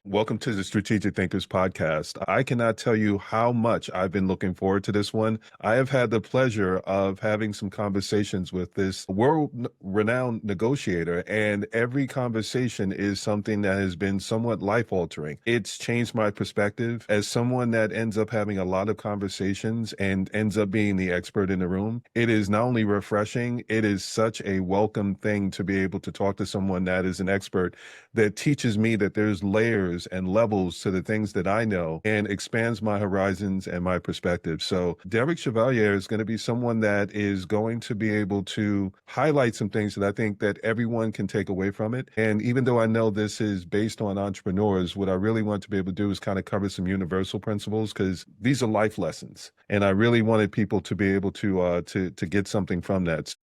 Welcome to the Strategic Thinkers Podcast. I cannot tell you how much I've been looking forward to this one. I have had the pleasure of having some conversations with this world-renowned negotiator, and every conversation is something that has been somewhat life-altering. It's changed my perspective. As someone that ends up having a lot of conversations and ends up being the expert in the room, it is not only refreshing, it is such a welcome thing to be able to talk to someone that is an expert that teaches me that there's layers and levels to the things that I know and expands my horizons and my perspective. So Derrick Chevalier is going to be someone that is going to be able to highlight some things that I think that everyone can take away from it. And even though I know this is based on entrepreneurs, what I really want to be able to do is kind of cover some universal principles because these are life lessons. And I really wanted people to be able to get something from that.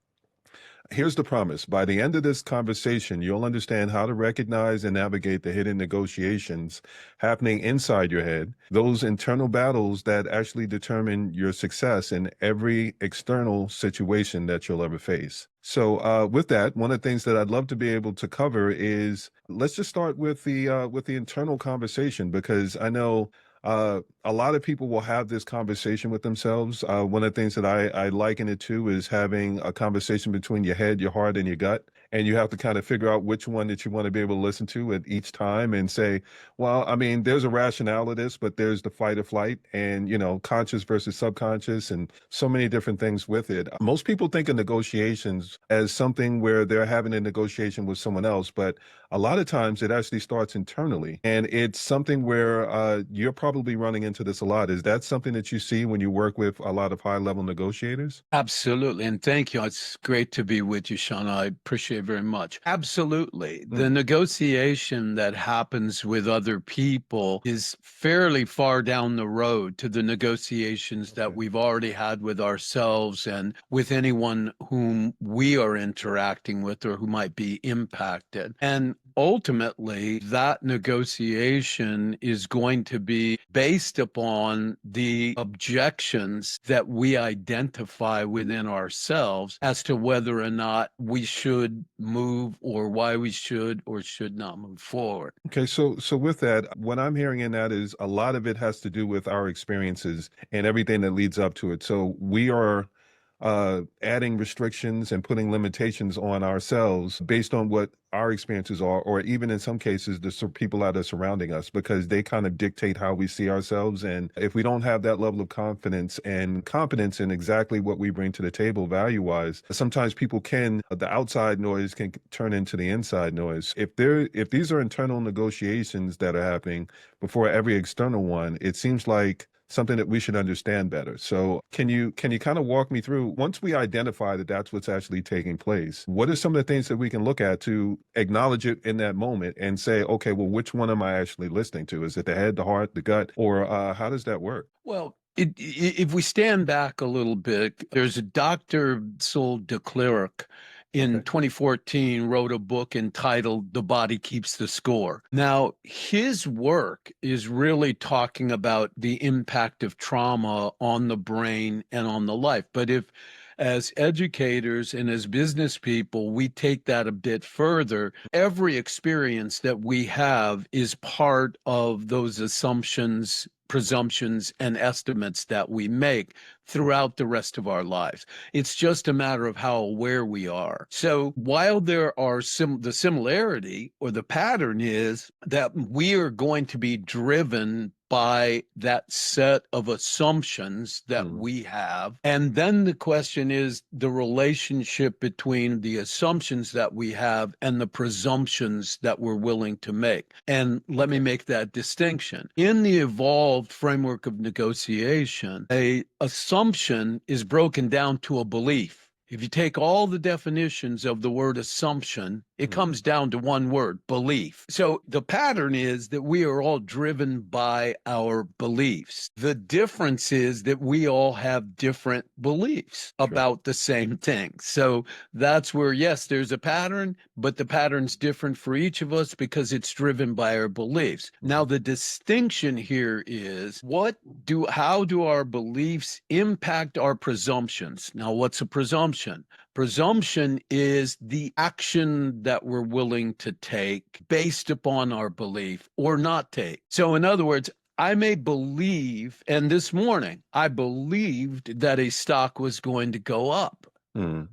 Here's the promise. By the end of this conversation, you'll understand how to recognize and navigate the hidden negotiations happening inside your head, those internal battles that actually determine your success in every external situation that you'll ever face. So with that, one of the things that I'd love to be able to cover is let's just start with the internal conversation, because I know a lot of people will have this conversation with themselves. One of the things that I liken it to is having a conversation between your head, your heart, and your gut. And you have to kind of figure out which one that you want to be able to listen to at each time and say, well, I mean, there's a rationale to this, but there's the fight or flight and, conscious versus subconscious and so many different things with it. Most people think of negotiations as something where they're having a negotiation with someone else, but a lot of times it actually starts internally. And it's something where you're probably running into this a lot. Is that something that you see when you work with a lot of high-level negotiators? Absolutely. And thank you. It's great to be with you, Sean. I appreciate it very much. Absolutely. The Mm, negotiation that happens with other people is fairly far down the road to the negotiations that okay. we've already had with ourselves and with anyone whom we are interacting with or who might be impacted. And ultimately, that negotiation is going to be based upon the objections that we identify within ourselves as to whether or not we should move or why we should or should not move forward. Okay, so with that, what I'm hearing in that is a lot of it has to do with our experiences and everything that leads up to it. So we are adding restrictions and putting limitations on ourselves based on what our experiences are, or even in some cases, the people that are surrounding us, because they kind of dictate how we see ourselves. And if we don't have that level of confidence and competence in exactly what we bring to the table value-wise, sometimes the outside noise can turn into the inside noise. If these are internal negotiations that are happening before every external one, it seems like something that we should understand better. So can you kind of walk me through, once we identify that that's what's actually taking place, what are some of the things that we can look at to acknowledge it in that moment and say, okay, well, which one am I actually listening to? Is it the head, the heart, the gut, or how does that work? Well, if we stand back a little bit, there's a Dr. Sol de Klerk in Okay. 2014 wrote a book entitled The Body Keeps the Score. Now, his work is really talking about the impact of trauma on the brain and on the life. But if as educators and as business people, we take that a bit further. Every experience that we have is part of those assumptions, presumptions, and estimates that we make throughout the rest of our lives. It's just a matter of how aware we are. So while there are the similarity or the pattern is that we are going to be driven by that set of assumptions that Mm, we have. And then the question is the relationship between the assumptions that we have and the presumptions that we're willing to make. And let me okay. make that distinction. In the evolved framework of negotiation, a assumption is broken down to a belief. If you take all the definitions of the word assumption, it Mm, comes down to one word, belief. So the pattern is that we are all driven by our beliefs. The difference is that we all have different beliefs sure. about the same thing. So that's where, yes, there's a pattern, but the pattern's different for each of us because it's driven by our beliefs. Now, Mhm. the distinction here is how do our beliefs impact our presumptions? Now, what's a presumption? presumption. Presumption is the action that we're willing to take based upon our belief or not take. So in other words, I may believe, and this morning I believed that a stock was going to go up. Mm.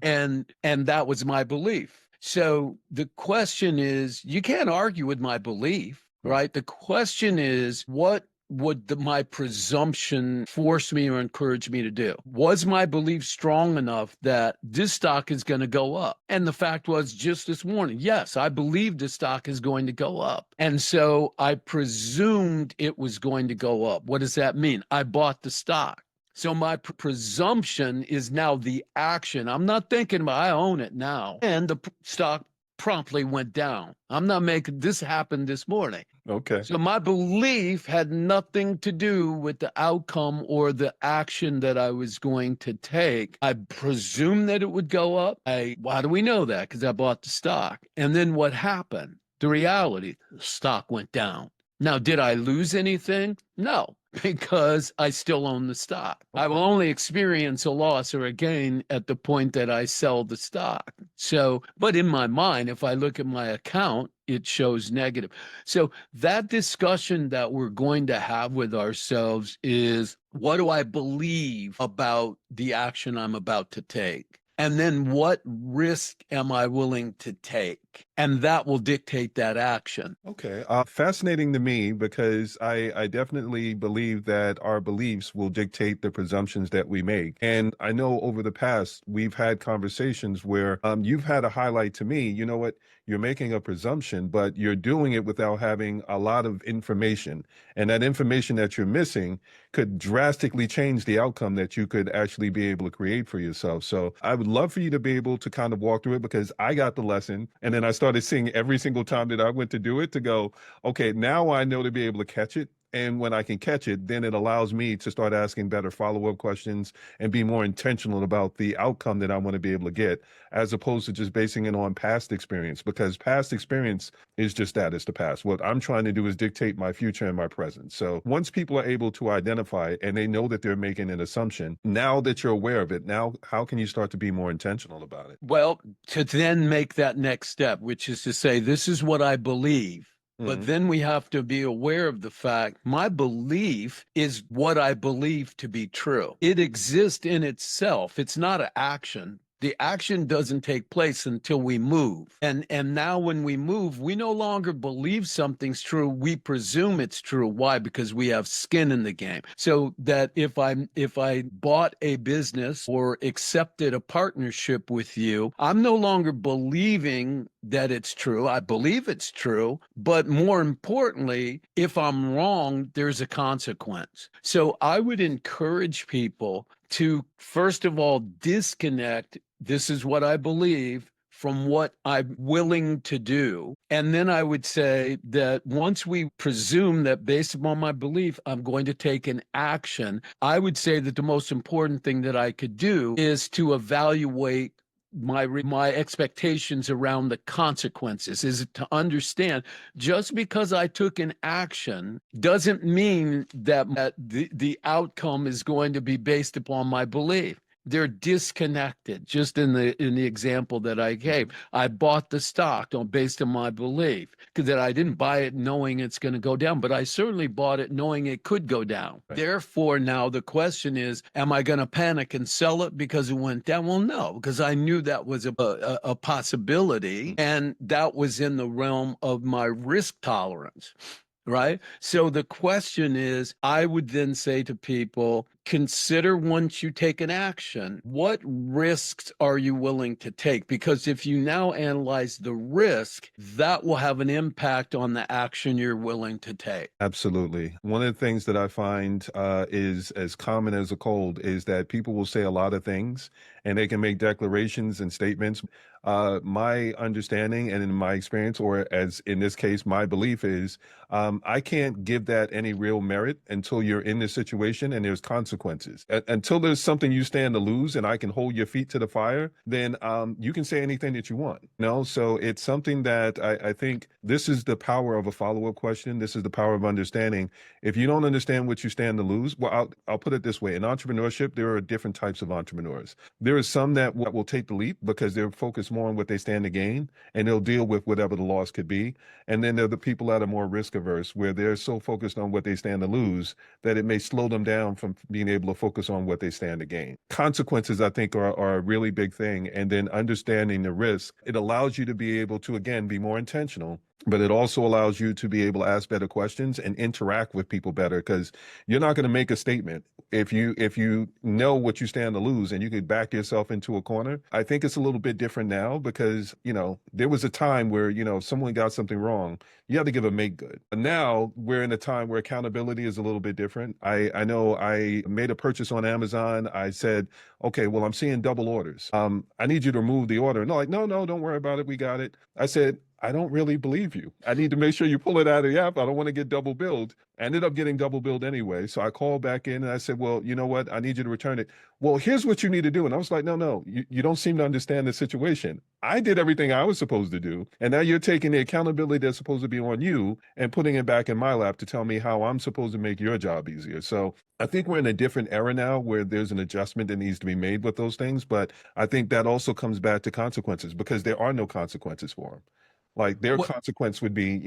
And that was my belief. So the question is, you can't argue with my belief, right? The question is, what would my presumption force me or encourage me to do? Was my belief strong enough that this stock is going to go up? And the fact was, just this morning, yes, I believe the stock is going to go up. And so I presumed it was going to go up. What does that mean? I bought the stock. So my presumption is now the action. I'm not thinking about, I own it now. And the stock promptly went down. I'm not making this happen this morning. Okay. So my belief had nothing to do with the outcome or the action that I was going to take. I presumed that it would go up. Why do we know that? Because I bought the stock. And then what happened? The reality, the stock went down. Now, did I lose anything? No, because I still own the stock. I will only experience a loss or a gain at the point that I sell the stock. So, but in my mind, if I look at my account, it shows negative. So that discussion that we're going to have with ourselves is, what do I believe about the action I'm about to take? And then what risk am I willing to take? And that will dictate that action. Okay. Fascinating to me because I definitely believe that our beliefs will dictate the presumptions that we make. And I know over the past, we've had conversations where you've had a highlight to me, you know what, you're making a presumption, but you're doing it without having a lot of information. And that information that you're missing could drastically change the outcome that you could actually be able to create for yourself. So I would love for you to be able to kind of walk through it, because I got the lesson. And then I started seeing every single time that I went to do it to go, okay, now I know to be able to catch it. And when I can catch it, then it allows me to start asking better follow-up questions and be more intentional about the outcome that I want to be able to get, as opposed to just basing it on past experience, because past experience is just that, it's the past. What I'm trying to do is dictate my future and my present. So once people are able to identify and they know that they're making an assumption, now that you're aware of it, now how can you start to be more intentional about it? Well, to then make that next step, which is to say, this is what I believe. But then we have to be aware of the fact my belief is what I believe to be true. It exists in itself. It's not an action. The action doesn't take place until we move. And now when we move, we no longer believe something's true. We presume it's true. Why? Because we have skin in the game. So that if I bought a business or accepted a partnership with you, I'm no longer believing that it's true. I believe it's true. But more importantly, if I'm wrong, there's a consequence. So I would encourage people to, first of all, disconnect, this is what I believe, from what I'm willing to do. And then I would say that once we presume that based upon my belief, I'm going to take an action, I would say that the most important thing that I could do is to evaluate my expectations around the consequences, is to understand just because I took an action doesn't mean that the outcome is going to be based upon my belief. They're disconnected. Just in the example that I gave, I bought the stock based on my belief, because that I didn't buy it knowing it's going to go down, but I certainly bought it knowing it could go down. Right. Therefore, now the question is, am I going to panic and sell it because it went down? Well, no, because I knew that was a possibility, and that was in the realm of my risk tolerance. Right. So the question is, I would then say to people, consider once you take an action, what risks are you willing to take? Because if you now analyze the risk, that will have an impact on the action you're willing to take. Absolutely. One of the things that I find is as common as a cold is that people will say a lot of things and they can make declarations and statements. My understanding and in my experience, or as in this case, my belief is I can't give that any real merit until you're in this situation and there's consequences consequences. Until there's something you stand to lose and I can hold your feet to the fire, then you can say anything that you want. So it's something that I think this is the power of a follow-up question. This is the power of understanding. If you don't understand what you stand to lose, well, I'll put it this way. In entrepreneurship, there are different types of entrepreneurs. There are some that will take the leap because they're focused more on what they stand to gain, and they'll deal with whatever the loss could be. And then there are the people that are more risk averse, where they're so focused on what they stand to lose that it may slow them down from being able to focus on what they stand to gain. Consequences, I think, are a really big thing. And then understanding the risk, it allows you to be able to, again, be more intentional, but it also allows you to be able to ask better questions and interact with people better, because you're not going to make a statement if you know what you stand to lose and you could back yourself into a corner. I think it's a little bit different now because, there was a time where, if someone got something wrong, you had to give a make good. And now we're in a time where accountability is a little bit different. I know I made a purchase on Amazon. I said, okay, well, I'm seeing double orders. I need you to remove the order. And they're like, no, don't worry about it. We got it. I said, I don't really believe you. I need to make sure you pull it out of the app. I don't want to get double billed. I ended up getting double billed anyway. So I called back in and I said, well, you know what? I need you to return it. Well, here's what you need to do. And I was like, no, you don't seem to understand the situation. I did everything I was supposed to do. And now you're taking the accountability that's supposed to be on you and putting it back in my lap to tell me how I'm supposed to make your job easier. So I think we're in a different era now where there's an adjustment that needs to be made with those things. But I think that also comes back to consequences, because there are no consequences for them. Like their consequence would be,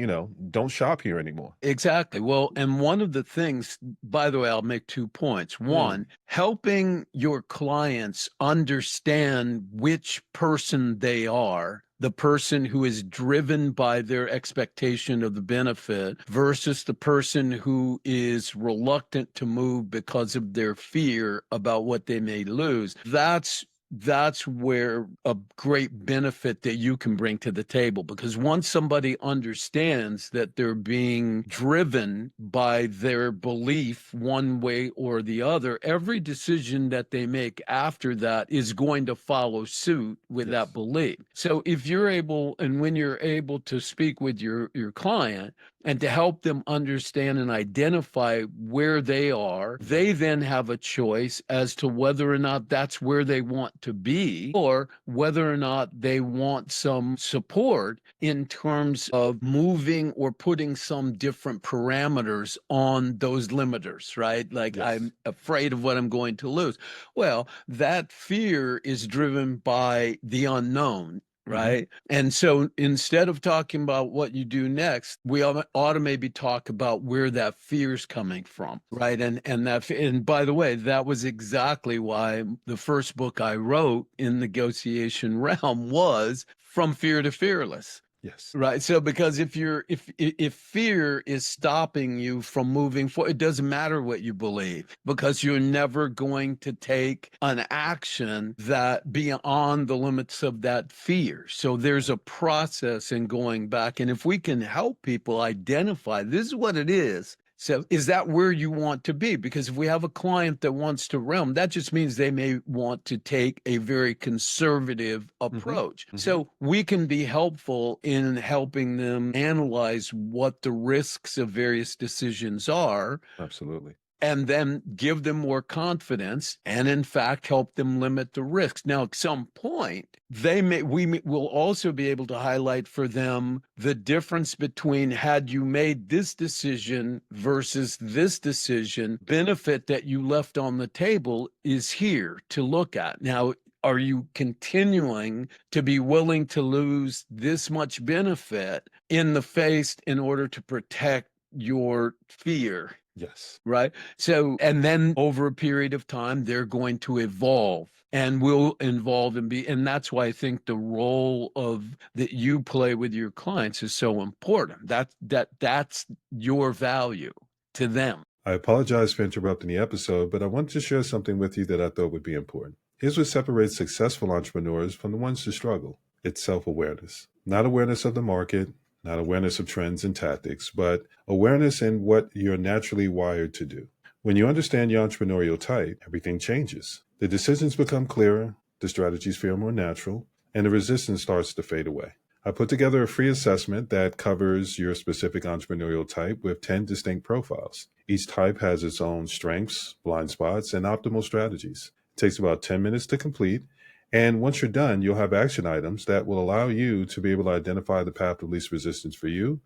don't shop here anymore. Exactly. Well, and one of the things, by the way, I'll make 2 points. One, helping your clients understand which person they are, the person who is driven by their expectation of the benefit versus the person who is reluctant to move because of their fear about what they may lose. That's where a great benefit that you can bring to the table, because once somebody understands that they're being driven by their belief one way or the other, every decision that they make after that is going to follow suit with that belief. So if you're able, and when you're able to speak with your client and to help them understand and identify where they are, they then have a choice as to whether or not that's where they want to be, or whether or not they want some support in terms of moving or putting some different parameters on those limiters, right? Like, I'm afraid of what I'm going to lose. Well, that fear is driven by the unknown. Right. And so instead of talking about what you do next, we ought to maybe talk about where that fear's coming from. Right. And by the way, that was exactly why the first book I wrote in negotiation realm was From Fear to Fearless. Yes. Right. So because if fear is stopping you from moving forward, it doesn't matter what you believe, because you're never going to take an action that beyond the limits of that fear. So there's a process in going back. And if we can help people identify this is what it is. So is that where you want to be? Because if we have a client that wants to realm, that just means they may want to take a very conservative approach. So we can be helpful in helping them analyze what the risks of various decisions are. Absolutely. And then give them more confidence and, in fact, help them limit the risks. Now, at some point, we will also be able to highlight for them the difference between, had you made this decision versus this decision, benefit that you left on the table is here to look at. Now, are you continuing to be willing to lose this much benefit in the face in order to protect your fear? Yes. Right. So, and then over a period of time, they're going to evolve and will involve and that's why I think the role that you play with your clients is so important. That's your value to them. I apologize for interrupting the episode, but I wanted to share something with you that I thought would be important. Here's what separates successful entrepreneurs from the ones who struggle. It's self-awareness, not awareness of the market, not awareness of trends and tactics, but awareness in what you're naturally wired to do. When you understand your entrepreneurial type, everything changes. The decisions become clearer, the strategies feel more natural, and the resistance starts to fade away. I put together a free assessment that covers your specific entrepreneurial type with 10 distinct profiles. Each type has its own strengths, blind spots, and optimal strategies. It takes about 10 minutes to complete. And once you're done, you'll have action items that will allow you to be able to identify the path of least resistance for you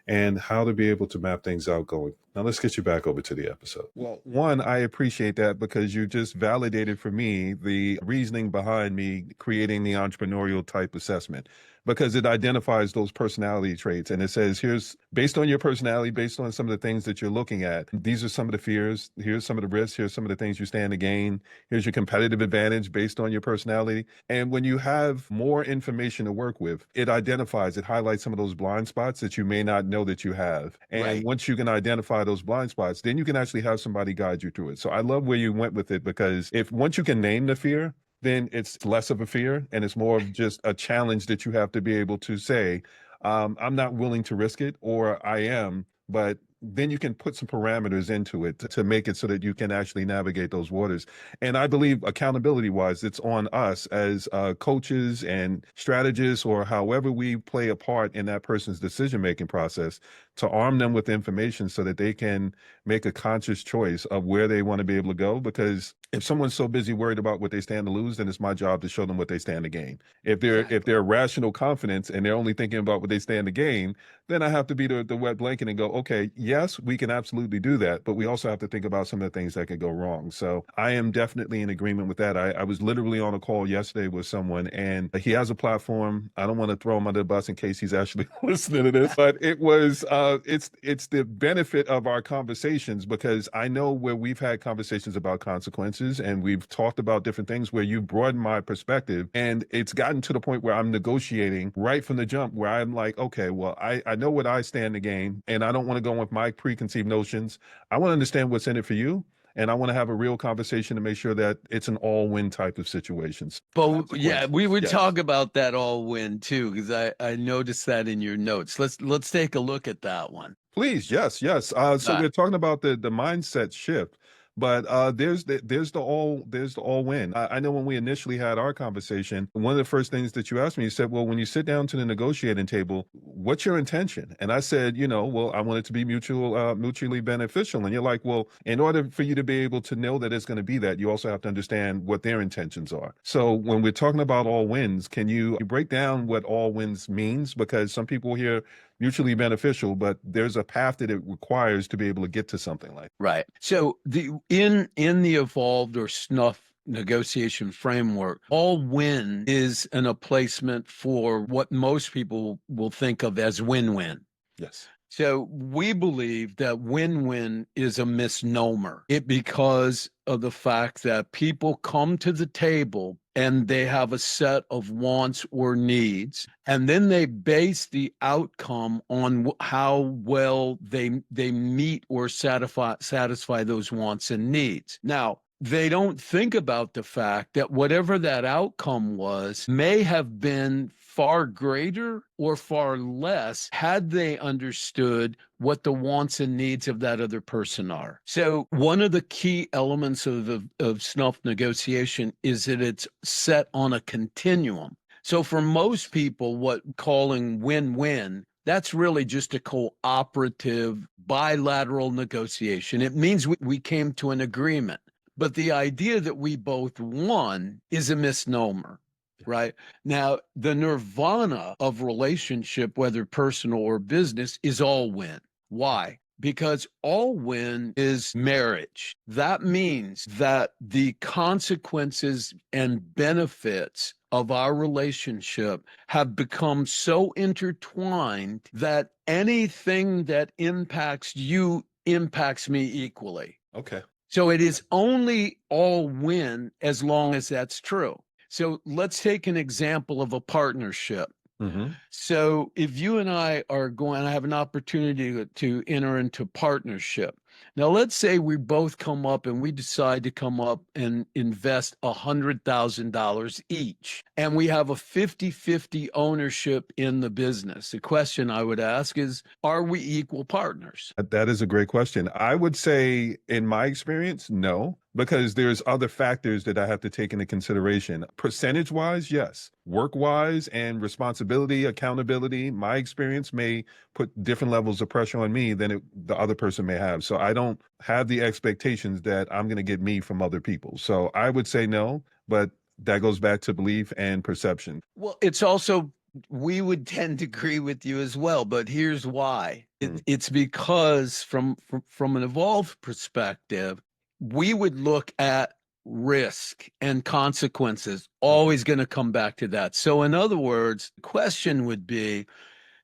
and how to be able to map things out going. Now, let's get you back over to the episode. Well, one, I appreciate that because you just validated for me the reasoning behind me creating the entrepreneurial type assessment because it identifies those personality traits and it says, here's based on your personality, based on some of the things that you're looking at, these are some of the fears, here's some of the risks, here's some of the things you stand to gain, here's your competitive advantage based on your personality. And when you have more information to work with, it identifies, it highlights some of those blind spots that you may not know that you have. And Right. once you can identify those blind spots, then you can actually have somebody guide you through it. So I love where you went with it because if once you can name the fear, then it's less of a fear and it's more of just a challenge that you have to be able to say, I'm not willing to risk it, or I am, but then you can put some parameters into it to make it so that you can actually navigate those waters. And I believe accountability wise, it's on us as coaches and strategists, or however we play a part in that person's decision making process, to arm them with information so that they can make a conscious choice of where they want to be able to go. Because if someone's so busy worried about what they stand to lose, then it's my job to show them what they stand to gain. If they're rational confidence and they're only thinking about what they stand to gain, then I have to be the wet blanket and go, okay, yes, we can absolutely do that, but we also have to think about some of the things that could go wrong. So I am definitely in agreement with that. I was literally on a call yesterday with someone, and he has a platform. I don't want to throw him under the bus in case he's actually listening to this, but it's the benefit of our conversations, because I know where we've had conversations about consequences and we've talked about different things where you broaden my perspective, and it's gotten to the point where I'm negotiating right from the jump, where I'm like, okay, well, I know what I stand to gain, and I don't want to go with my preconceived notions. I want to understand what's in it for you. And I want to have a real conversation to make sure that it's an all-win type of situations. But yeah, we would Yes. talk about that all win too, because I noticed that in your notes. Let's take a look at that one. Please, yes, yes. So Uh, we're talking about the mindset shift, but there's the all win. I know when we initially had our conversation, one of the first things that you asked me, you said, "Well, when you sit down to the negotiating table, what's your intention?" And I said, "Well, I want it to be mutually beneficial." And you're like, "Well, in order for you to be able to know that it's going to be that, you also have to understand what their intentions are." So when we're talking about all wins, can you break down what all wins means? Because some people hear mutually beneficial, but there's a path that it requires to be able to get to something like. right. So in the evolved or snuff negotiation framework, all win is an placement for what most people will think of as win-win. Yes. So we believe that win-win is a misnomer. Because of the fact that people come to the table and they have a set of wants or needs, and then they base the outcome on how well they meet or satisfy those wants and needs. Now, they don't think about the fact that whatever that outcome was may have been far greater or far less had they understood what the wants and needs of that other person are. So one of the key elements of snuff negotiation is that it's set on a continuum. So for most people, what calling win-win, that's really just a cooperative bilateral negotiation. It means we came to an agreement. But the idea that we both won is a misnomer, right? Now, the nirvana of relationship, whether personal or business, is all win. Why? Because all win is marriage. That means that the consequences and benefits of our relationship have become so intertwined that anything that impacts you impacts me equally. Okay. So it is only all win as long as that's true. So let's take an example of a partnership. Mm-hmm. So if you and I are going to have an opportunity to enter into partnership, Now, let's say we both come up and we decide to come up and invest $100,000 each, and we have a 50-50 ownership in the business. The question I would ask is, are we equal partners? That is a great question. I would say, in my experience, no, because there's other factors that I have to take into consideration. Percentage wise, yes. Work wise and responsibility, accountability, my experience may put different levels of pressure on me than the other person may have. So I don't have the expectations that I'm going to get me from other people. So I would say no, but that goes back to belief and perception. Well, it's also, we would tend to agree with you as well, but here's why. It's because from an evolved perspective, we would look at risk and consequences, always going to come back to that. So in other words, the question would be,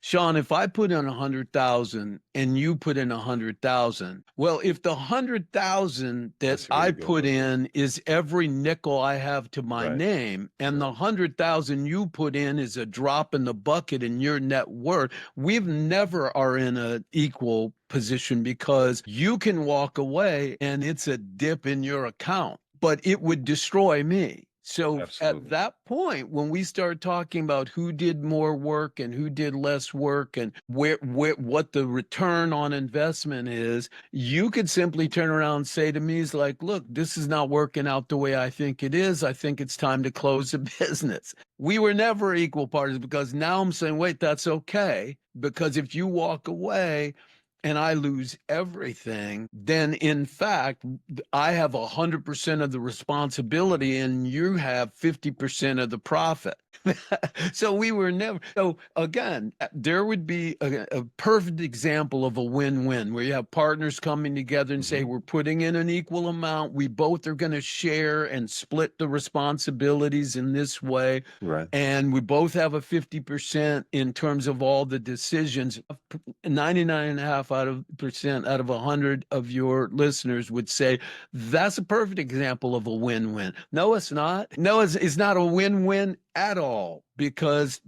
Sean, if I put in 100,000 and you put in 100,000, well, if the 100,000 that I put in is every nickel I have to my name, and the 100,000 you put in is a drop in the bucket in your net worth, we've never are in an equal position, because you can walk away and it's a dip in your account, but it would destroy me. So at that point, when we start talking about who did more work and who did less work and what the return on investment is, you could simply turn around and say to me, is like, look, this is not working out the way I think it is. I think it's time to close the business. We were never equal partners, because now I'm saying, wait, that's okay. Because if you walk away and I lose everything, then in fact, I have 100% of the responsibility and you have 50% of the profit. So we were never, so again, there would be a perfect example of a win-win, where you have partners coming together and say, we're putting in an equal amount. We both are going to share and split the responsibilities in this way. Right. And we both have a 50% in terms of all the decisions. 99.5% out of 100 of your listeners would say that's a perfect example of a win-win. No, it's not. No, it's not a win-win at all, because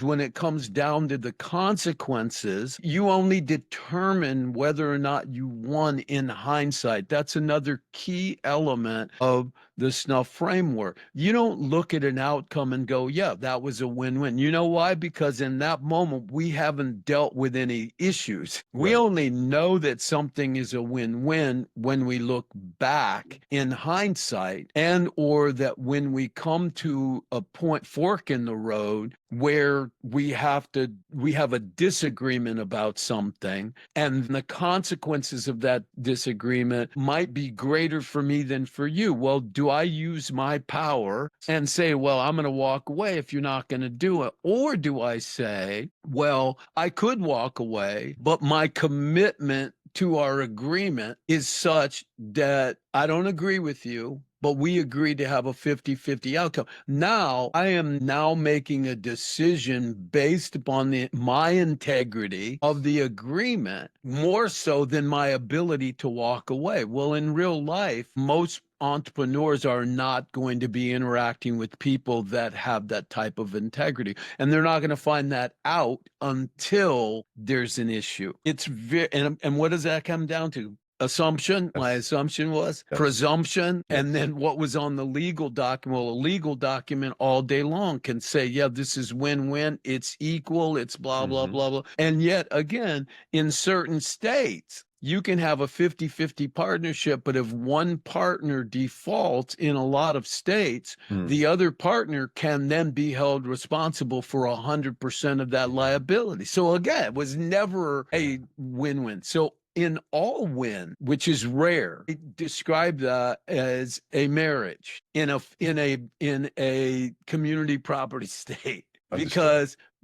when it comes down to the consequences, you only determine whether or not you won in hindsight. That's another key element of the SNUF framework. You don't look at an outcome and go, yeah, that was a win-win. You know why? Because in that moment, we haven't dealt with any issues. We only know that something is a win-win when we look back in hindsight, and or that when we come to a fork in the road where we have a disagreement about something, and the consequences of that disagreement might be greater for me than for you. Well, do I use my power and say, well, I'm going to walk away if you're not going to do it? Or do I say, well, I could walk away, but my commitment to our agreement is such that I don't agree with you, but we agreed to have a 50-50 outcome. Now, I am now making a decision based upon my integrity of the agreement, more so than my ability to walk away. Well, in real life, most entrepreneurs are not going to be interacting with people that have that type of integrity, and they're not going to find that out until there's an issue. It's very, and what does that come down to? Assumption. My assumption was presumption. And then what was on the legal document? Well, a legal document all day long can say, yeah, this is win-win, it's equal, it's blah, blah, blah, blah. And yet again, in certain states, you can have a 50-50 partnership, but if one partner defaults in a lot of states, the other partner can then be held responsible for 100% of that liability. So again, it was never a win-win. So in all win, which is rare, I describe that as a marriage in a community property state.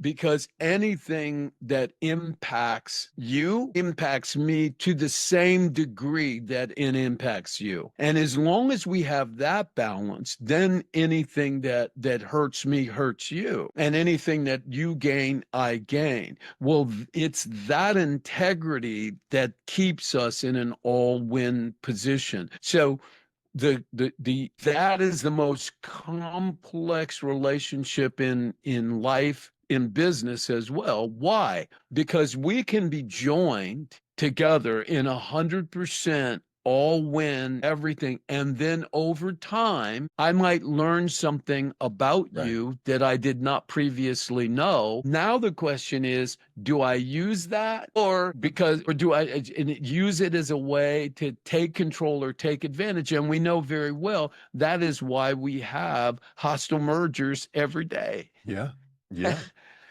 Because anything that impacts you impacts me to the same degree that it impacts you. And as long as we have that balance, then anything that hurts me hurts you. And anything that you gain, I gain. Well, it's that integrity that keeps us in an all-win position. So that is the most complex relationship in life, in business as well. Why? Because we can be joined together in 100% all win everything. And then over time, I might learn something about Right. you that I did not previously know. Now the question is, do I use that or do I use it as a way to take control or take advantage? And we know very well that is why we have hostile mergers every day. Yeah. Yeah.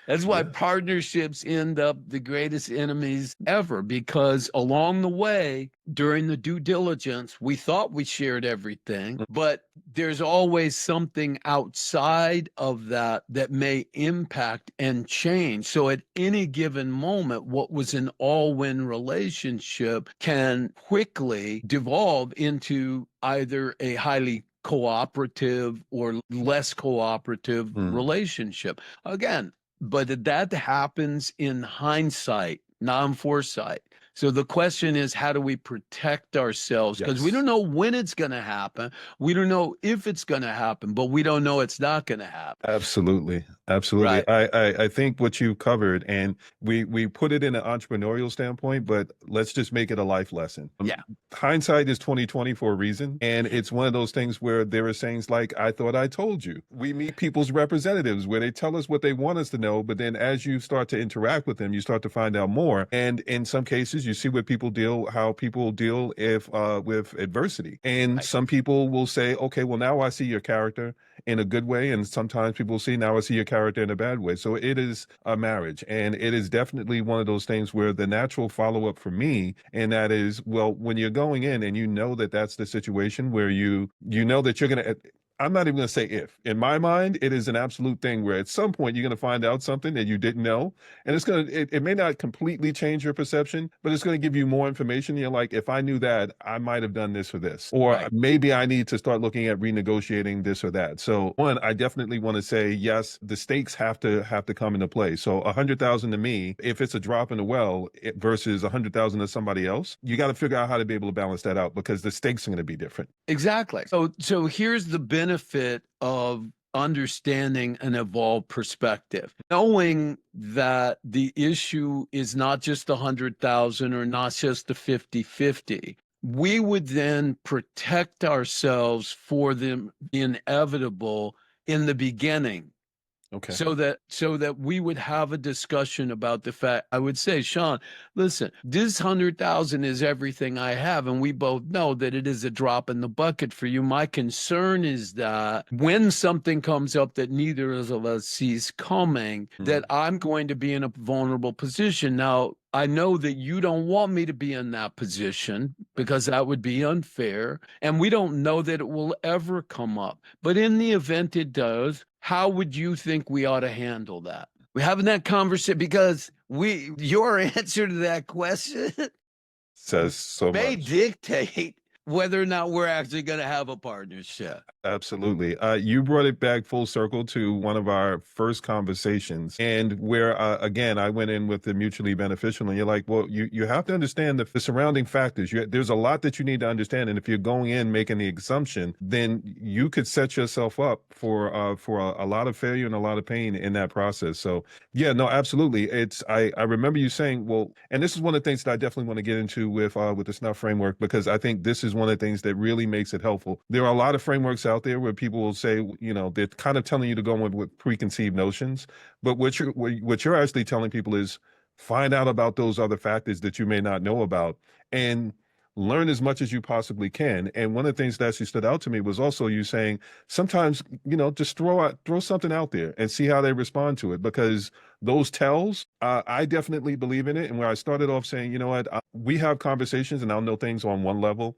That's why Yeah. partnerships end up the greatest enemies ever, because along the way, during the due diligence, we thought we shared everything, but there's always something outside of that that may impact and change. So at any given moment, what was an all-win relationship can quickly devolve into either a highly cooperative or less cooperative relationship. Again, but that happens in hindsight, not in foresight. So the question is, how do we protect ourselves? Because we Yes. don't know when it's going to happen. We don't know if it's going to happen, but we don't know it's not going to happen. Absolutely. Absolutely. Right. I think what you covered, and we put it in an entrepreneurial standpoint, but let's just make it a life lesson. Yeah. Hindsight is 2020 for a reason. And it's one of those things where there are sayings like, I thought I told you. We meet people's representatives where they tell us what they want us to know, but then as you start to interact with them, you start to find out more. And in some cases, you see how people deal if with adversity. And Right. some people will say, okay, well, now I see your character in a good way. And sometimes people see, now I see your character in a bad way. So it is a marriage. And it is definitely one of those things where the natural follow-up for me, and that is, well, when you're going in and you know that that's the situation where you know that you're going to, I'm not even going to say if. In my mind, it is an absolute thing where at some point you're going to find out something that you didn't know. And it may not completely change your perception, but it's going to give you more information. You're like, if I knew that, I might have done this for this. Or Right. maybe I need to start looking at renegotiating this or that. So one, I definitely want to say, yes, the stakes have to come into play. So 100,000 to me, if it's a drop in the well versus 100,000 to somebody else, you got to figure out how to be able to balance that out because the stakes are going to be different. Exactly. So here's the benefit of understanding an evolved perspective, knowing that the issue is not just 100,000 or not just the 50-50. We would then protect ourselves for the inevitable in the beginning. Okay. So that we would have a discussion about the fact. I would say, Sean, listen, this 100,000 is everything I have, and we both know that it is a drop in the bucket for you. My concern is that when something comes up that neither of us sees coming, that I'm going to be in a vulnerable position. Now, I know that you don't want me to be in that position because that would be unfair. And we don't know that it will ever come up. But in the event it does, how would you think we ought to handle that? We're having that conversation because your answer to that question Says so may much. dictate whether or not we're actually going to have a partnership. Absolutely. You brought it back full circle to one of our first conversations, and where again I went in with the mutually beneficial, and you're like, well, you have to understand the surrounding factors. There's a lot that you need to understand, and if you're going in making the assumption, then you could set yourself up for a lot of failure and a lot of pain in that process. So yeah, no, absolutely. I remember you saying, well, and this is one of the things that I definitely want to get into with the SNUF framework, because I think this is one of the things that really makes it helpful. There are a lot of frameworks out there where people will say, they're kind of telling you to go in with preconceived notions, but what you're actually telling people is find out about those other factors that you may not know about and learn as much as you possibly can. And one of the things that actually stood out to me was also you saying sometimes, just throw something out there and see how they respond to it, because those tells, I definitely believe in it. And where I started off saying, you know what, we have conversations and I'll know things on one level,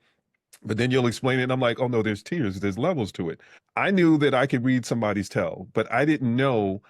but then you'll explain it, and I'm like, oh no, there's tiers, there's levels to it. I knew that I could read somebody's tell, but I didn't know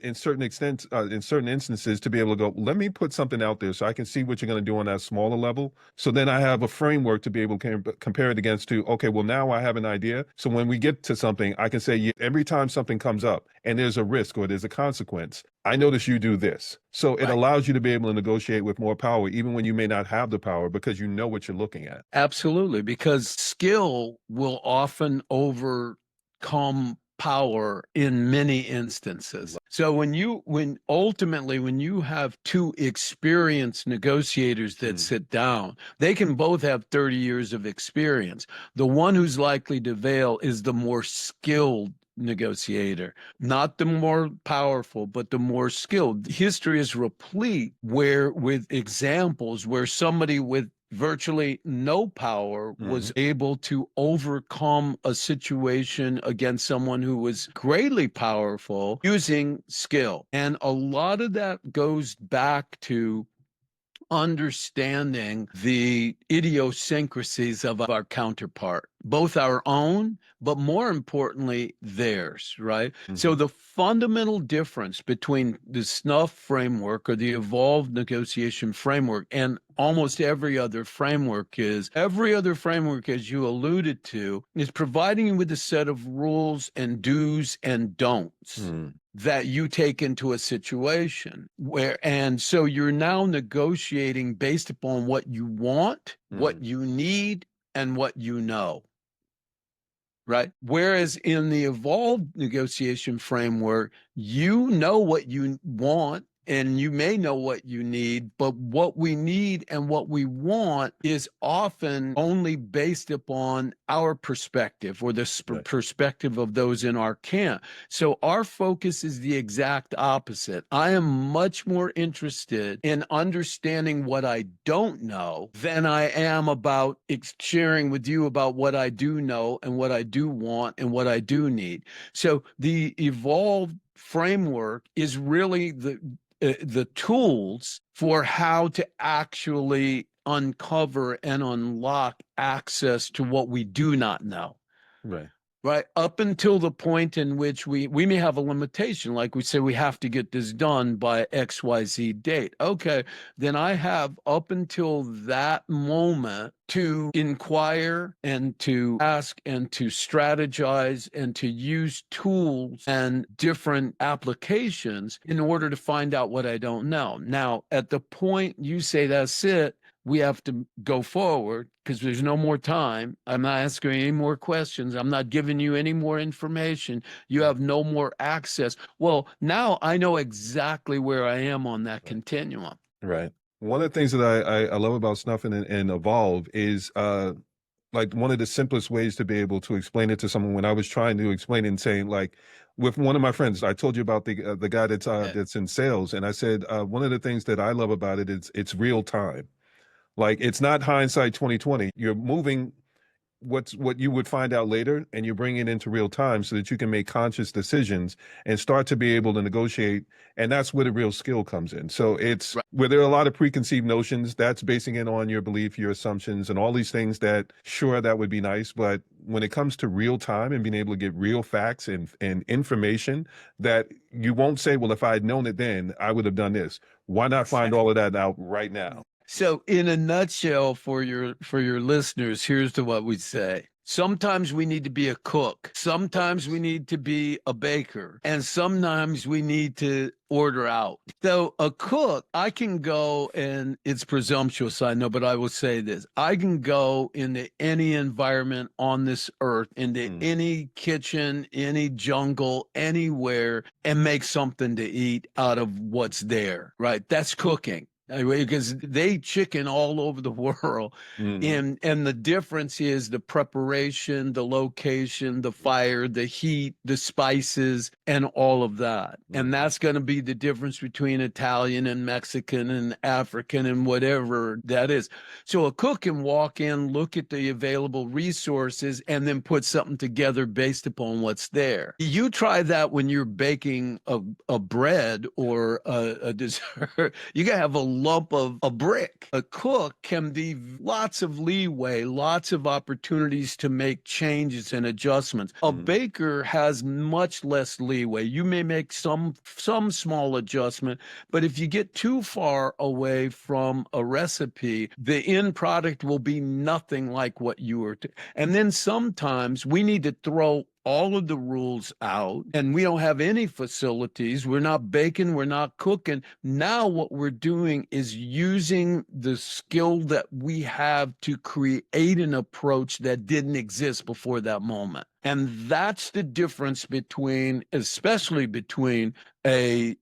in certain instances to be able to go, let me put something out there so I can see what you're going to do on that smaller level. So then I have a framework to be able to compare it against to, okay, well, now I have an idea. So when we get to something, I can say, yeah, every time something comes up and there's a risk or there's a consequence, I notice you do this. So it allows you to be able to negotiate with more power, even when you may not have the power, because you know what you're looking at. Absolutely, because skill will often overcome power in many instances. So when you have two experienced negotiators that sit down, they can both have 30 years of experience. The one who's likely to prevail is the more skilled negotiator, not the more powerful, but the more skilled. History is replete with examples where somebody with virtually no power was able to overcome a situation against someone who was greatly powerful using skill. And a lot of that goes back to understanding the idiosyncrasies of our counterpart, both our own, but more importantly, theirs, right? So the fundamental difference between the SNUF framework or the evolved negotiation framework and almost every other framework, as you alluded to, is providing you with a set of rules and do's and don'ts that you take into a situation and so you're now negotiating based upon what you want, what you need, and what you know. Right. Whereas in the evolved negotiation framework, you know what you want and you may know what you need, but what we need and what we want is often only based upon our perspective or the perspective of those in our camp. So our focus is the exact opposite. I am much more interested in understanding what I don't know than I am about sharing with you about what I do know and what I do want and what I do need. So the evolved framework is really the tools for how to actually uncover and unlock access to what we do not know. Right. Up until the point in which we may have a limitation, like we say, we have to get this done by XYZ date. Okay, then I have up until that moment to inquire and to ask and to strategize and to use tools and different applications in order to find out what I don't know. Now, at the point you say that's it, we have to go forward because there's no more time. I'm not asking any more questions. I'm not giving you any more information. You have no more access. Well, now I know exactly where I am on that continuum. Right. One of the things that I love about Snuff and Evolve is like one of the simplest ways to be able to explain it to someone when I was trying to explain it and saying like with one of my friends, I told you about the guy that's in sales. And I said, one of the things that I love about it is it's real time. Like it's not hindsight 2020. You're moving what you would find out later and you bring it into real time so that you can make conscious decisions and start to be able to negotiate. And that's where the real skill comes in. So it's where there are a lot of preconceived notions, that's basing it on your belief, your assumptions, and all these things that sure, that would be nice. But when it comes to real time and being able to get real facts and information that you won't say, well, if I had known it then, I would have done this. Why not find all of that out right now? So in a nutshell, for your listeners, here's what we say. Sometimes we need to be a cook. Sometimes we need to be a baker. And sometimes we need to order out. So a cook, I can go, and it's presumptuous, I know, but I will say this. I can go into any environment on this earth, into any kitchen, any jungle, anywhere, and make something to eat out of what's there, right? That's cooking. Because they chicken all over the world. And the difference is the preparation, the location, the fire, the heat, the spices, and all of that. And that's going to be the difference between Italian and Mexican and African and whatever that is. So a cook can walk in, look at the available resources, and then put something together based upon what's there. You try that when you're baking a bread or a dessert. You got to have a lump of a brick. A cook can be lots of leeway, lots of opportunities to make changes and adjustments. A baker has much less leeway. You may make some small adjustment, but if you get too far away from a recipe, the end product will be nothing like what you were. And then sometimes we need to throw all of the rules out, and we don't have any facilities. We're not baking, we're not cooking. Now what we're doing is using the skill that we have to create an approach that didn't exist before that moment. And that's the difference between, especially between a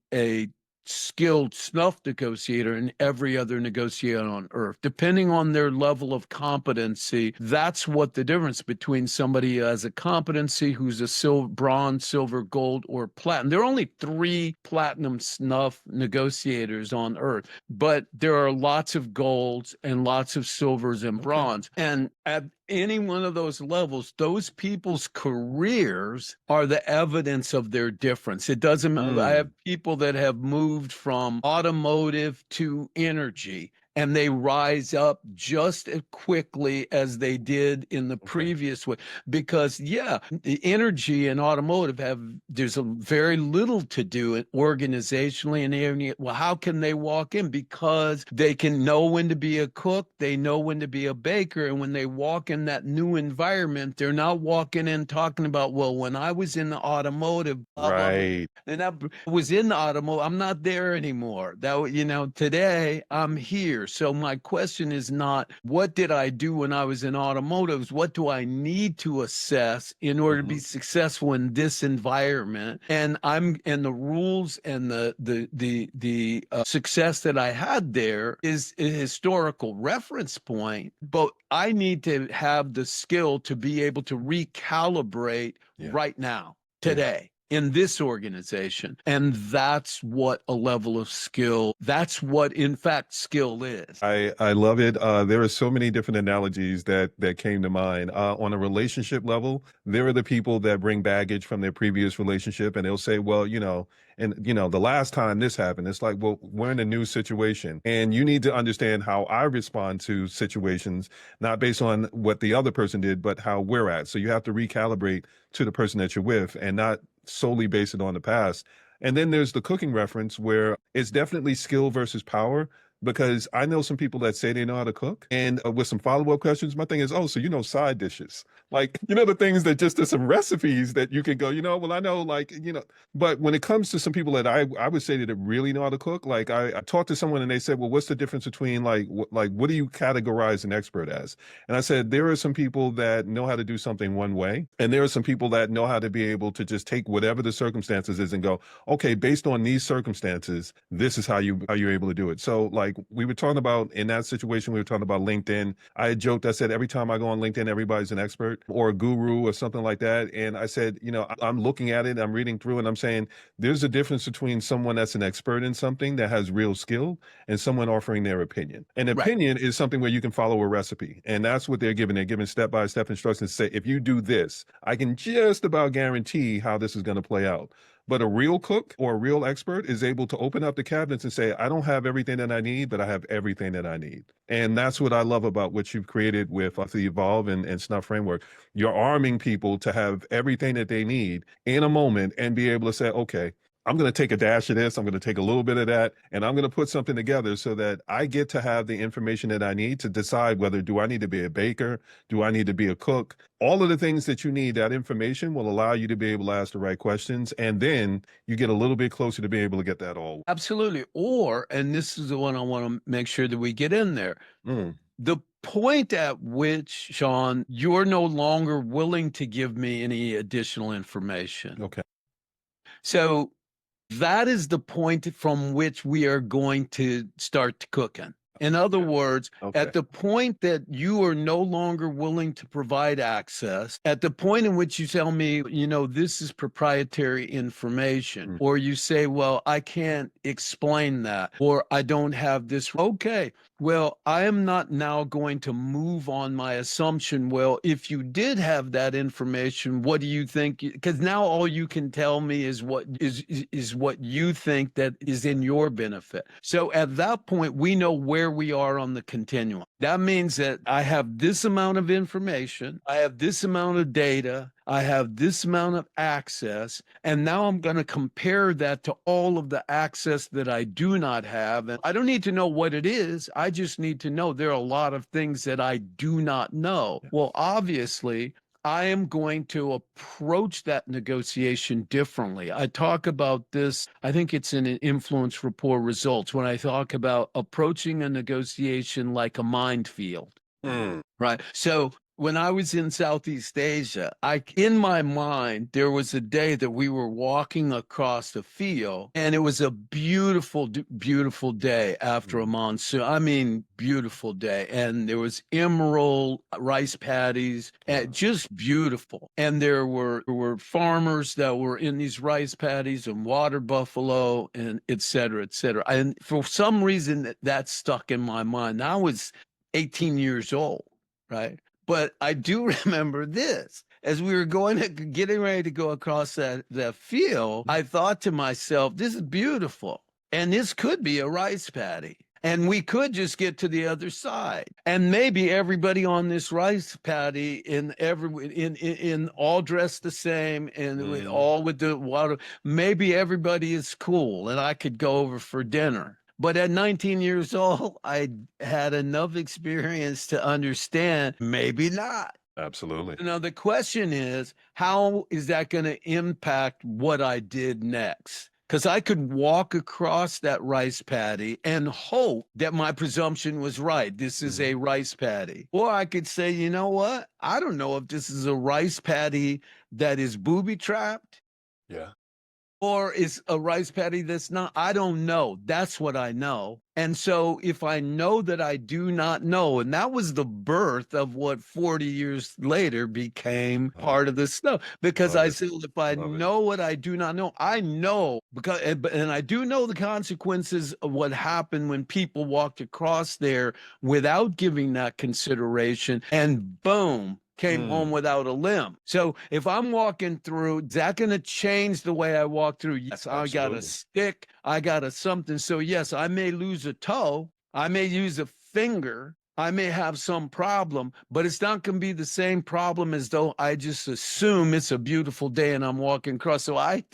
skilled snuff negotiator and every other negotiator on earth. Depending on their level of competency, that's what the difference between somebody who has a competency who's a silver, bronze, silver, gold, or platinum. There are only 3 platinum snuff negotiators on earth, but there are lots of golds and lots of silvers and bronze. And at any one of those levels, those people's careers are the evidence of their difference. It doesn't matter. I have people that have moved from automotive to energy, and they rise up just as quickly as they did in the previous way. Because, yeah, the energy and automotive there's a very little to do organizationally. And well, how can they walk in? Because they can know when to be a cook, they know when to be a baker. And when they walk in that new environment, they're not walking in talking about, well, when I was in the automotive, blah, blah, blah, and I was in the automotive, I'm not there anymore. Today I'm here. So my question is not, what did I do when I was in automotives? What do I need to assess in order to be successful in this environment? And the rules and the success that I had there is a historical reference point, but I need to have the skill to be able to recalibrate right now, today. In this organization. And that's what a level of skill, that's what in fact skill is. I love it. There are so many different analogies that came to mind. On a relationship level, there are the people that bring baggage from their previous relationship, and they'll say, well, the last time this happened, it's like, well, we're in a new situation, and you need to understand how I respond to situations, not based on what the other person did, but how we're at. So you have to recalibrate to the person that you're with and not solely base it on the past. And then there's the cooking reference where it's definitely skill versus power, because I know some people that say they know how to cook, and with some follow-up questions, my thing is, oh, so you know side dishes, like, the things that just are some recipes that you can go, well, I know, but when it comes to some people that I would say that really know how to cook, like I talked to someone and they said, well, what's the difference between what do you categorize an expert as? And I said, there are some people that know how to do something one way, and there are some people that know how to be able to just take whatever the circumstances is and go, okay, based on these circumstances, this is how you're able to do it. So like we were talking about in that situation, we were talking about LinkedIn. I had joked, I said, every time I go on LinkedIn, everybody's an expert or a guru or something like that. And I said, I'm looking at it, I'm reading through, and I'm saying there's a difference between someone that's an expert in something that has real skill and someone offering their opinion. An opinion is something where you can follow a recipe. And that's what they're giving. They're giving step-by-step instructions to say, if you do this, I can just about guarantee how this is going to play out. But a real cook or a real expert is able to open up the cabinets and say, I don't have everything that I need, but I have everything that I need. And that's what I love about what you've created with the Evolve and Snuff Framework. You're arming people to have everything that they need in a moment and be able to say, okay, I'm going to take a dash of this, I'm going to take a little bit of that, and I'm going to put something together so that I get to have the information that I need to decide whether do I need to be a baker, do I need to be a cook. All of the things that you need, that information will allow you to be able to ask the right questions, and then you get a little bit closer to being able to get that all. Absolutely. And this is the one I want to make sure that we get in there. The point at which, Sean, you're no longer willing to give me any additional information. Okay. So that is the point from which we are going to start cooking. In other words, at the point that you are no longer willing to provide access, at the point in which you tell me, this is proprietary information, or you say, well, I can't explain that, or I don't have this. Okay, well, I am not now going to move on my assumption. Well, if you did have that information, what do you think? Because now all you can tell me is what you think that is in your benefit. So at that point, we know where we are on the continuum. That means that I have this amount of information, I have this amount of data, I have this amount of access, and now I'm going to compare that to all of the access that I do not have. And I don't need to know what it is. I just need to know there are a lot of things that I do not know. Well, obviously, I am going to approach that negotiation differently. I talk about this, I think it's in an influence rapport results, when I talk about approaching a negotiation like a minefield. Right. So when I was in Southeast Asia, in my mind, there was a day that we were walking across the field, and it was a beautiful, beautiful day after a Mm. monsoon. I mean, beautiful day. And there was emerald rice paddies, and Wow. just beautiful. And there were farmers that were in these rice paddies and water buffalo and et cetera, et cetera. And for some reason that stuck in my mind. I was 18 years old, right? But I do remember this. As we were getting ready to go across that field, I thought to myself, this is beautiful. And this could be a rice paddy. And we could just get to the other side. And maybe everybody on this rice paddy in all dressed the same and Mm. all with the water, maybe everybody is cool and I could go over for dinner. But at 19 years old, I had enough experience to understand maybe not. Absolutely. Now, the question is, how is that going to impact what I did next? Because I could walk across that rice paddy and hope that my presumption was right. This is Mm. a rice paddy. Or I could say, you know what? I don't know if this is a rice paddy that is booby trapped Yeah. or is a rice paddy that's not. I don't know. That's what I know. And so if I know that I do not know, and that was the birth of what 40 years later became Oh, part of the stuff, because love I it. said, if I Love it. know what I do not know, I know because, and I do know the consequences of what happened when people walked across there without giving that consideration, and boom, came home Mm. without a limb. So if I'm walking through, is that going to change the way I walk through? Yes, I got a Absolutely. stick, I got a something. So yes, I may lose a toe, I may use a finger, I may have some problem, but it's not going to be the same problem as though I just assume it's a beautiful day and I'm walking across. So I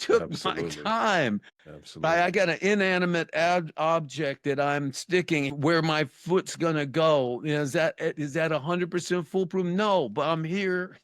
took my Absolutely. time. I Absolutely. got an inanimate object that I'm sticking where my foot's gonna go. You know, is that 100% foolproof? No, but I'm here.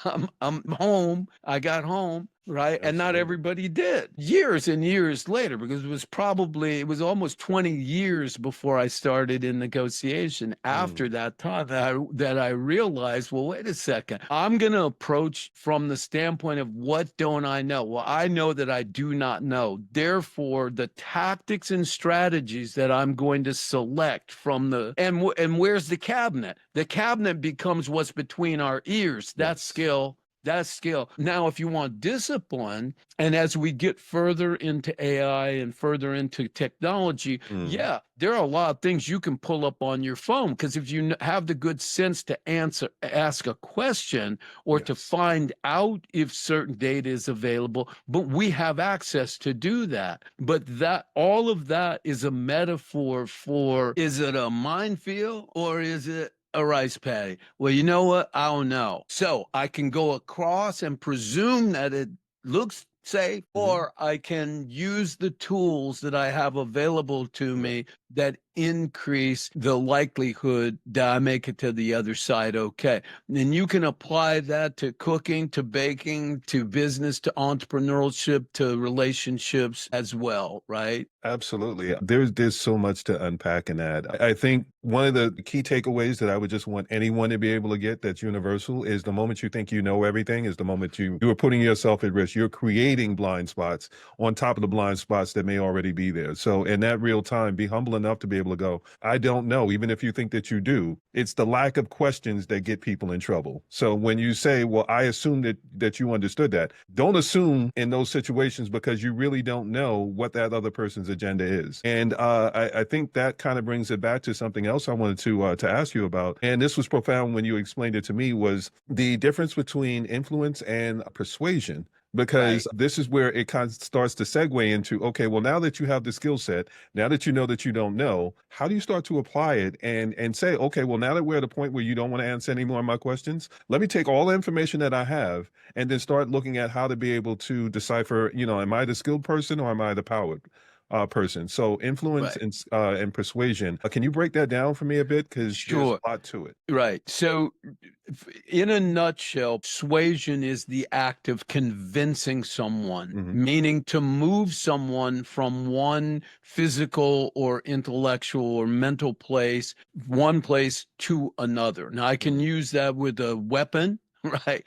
I'm home. I got home, right? And not Absolutely. everybody did. Years and years later, because it was almost 20 years before I started in negotiation. After Mm. that time, that I realized, well, wait a second. I'm gonna approach from the standpoint of what don't I know? Well, I know that I do not know. Therefore, the tactics and strategies that I'm going to select from and where's the cabinet? The cabinet becomes what's between our ears. That's Yes. skill. That's skill. Now, if you want discipline, and as we get further into AI and further into technology, Mm. yeah, there are a lot of things you can pull up on your phone because if you have the good sense to ask a question or to Yes. find out if certain data is available, but we have access to do that. But that all of that is a metaphor for, is it a minefield or is it a rice paddy? Well, you know what? I don't know. So I can go across and presume that it looks safe, Mhm. or I can use the tools that I have available to Right. me that increase the likelihood that I make it to the other side okay. And you can apply that to cooking, to baking, to business, to entrepreneurship, to relationships as well, right? Absolutely. There's so much to unpack in that. I think one of the key takeaways that I would just want anyone to be able to get that's universal is the moment you think you know everything is the moment you are putting yourself at risk. You're creating blind spots on top of the blind spots that may already be there. So in that real time, be humble enough to be able to go, I don't know, even if you think that you do. It's the lack of questions that get people in trouble. So when you say, well, I assume that you understood that, don't assume in those situations because you really don't know what that other person's agenda is. And I think that kind of brings it back to something else I wanted to ask you about. And this was profound when you explained it to me was the difference between influence and persuasion. Right. Because this is where it kind of starts to segue into, okay, well, now that you have the skill set, now that you know that you don't know, how do you start to apply it and say, okay, well, now that we're at a point where you don't want to answer any more of my questions, let me take all the information that I have and then start looking at how to be able to decipher, am I the skilled person or am I the powered? person. So influence Right. and persuasion. Can you break that down for me a bit? Because there's Sure. a lot to it. Right. So, in a nutshell, persuasion is the act of convincing someone, Hmm. meaning to move someone from one physical or intellectual or mental place, one place to another. Now, I can use that with a weapon, right?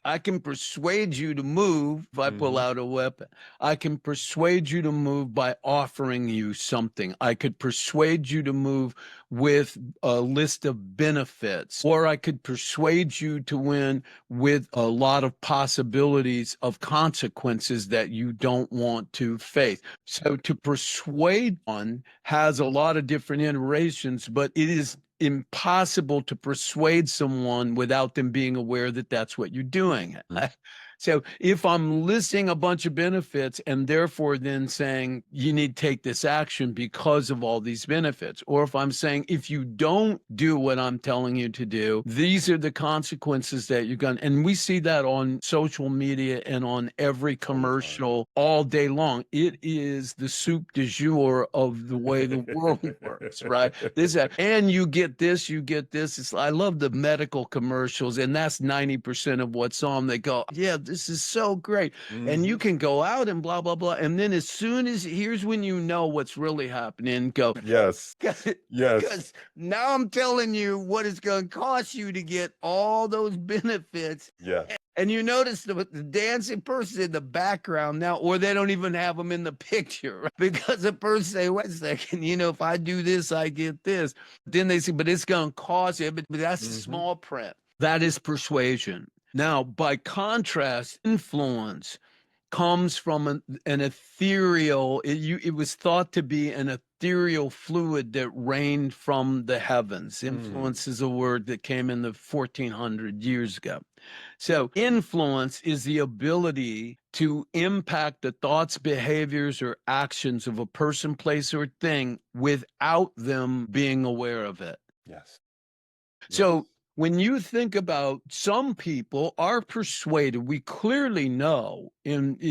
I can persuade you to move if I pull Hmm. out a weapon. I can persuade you to move by offering you something. I could persuade you to move with a list of benefits, or I could persuade you to win with a lot of possibilities of consequences that you don't want to face. So to persuade one has a lot of different iterations, but it is impossible to persuade someone without them being aware that that's what you're doing. So if I'm listing a bunch of benefits and therefore then saying you need to take this action because of all these benefits, or if I'm saying if you don't do what I'm telling you to do, these are the consequences that you're going to, and we see that on social media and on every commercial all day long. It is the soup du jour of the way the world works, right? This and you get this, you get this. I love the medical commercials, and that's 90% of what's on. They go, yeah, this is so great. And you Hmm. can go out and blah, blah, blah. And then as soon as here's when you know what's really happening, go, Yes. Yes. because now I'm telling you what it's going to cost you to get all those benefits. Yeah. And you notice the dancing person in the background now, or they don't even have them in the picture, right? Because the person say, wait a second, if I do this, I get this. Then they say, but it's going to cost you. But that's the Hmm. small print. That is persuasion. Now, by contrast, influence comes from an ethereal, it was thought to be an ethereal fluid that rained from the heavens. Influence is a word that came in the 1400 years ago. So influence is the ability to impact the thoughts, behaviors, or actions of a person, place, or thing without them being aware of it. Yes. So when you think about, some people are persuaded, we clearly know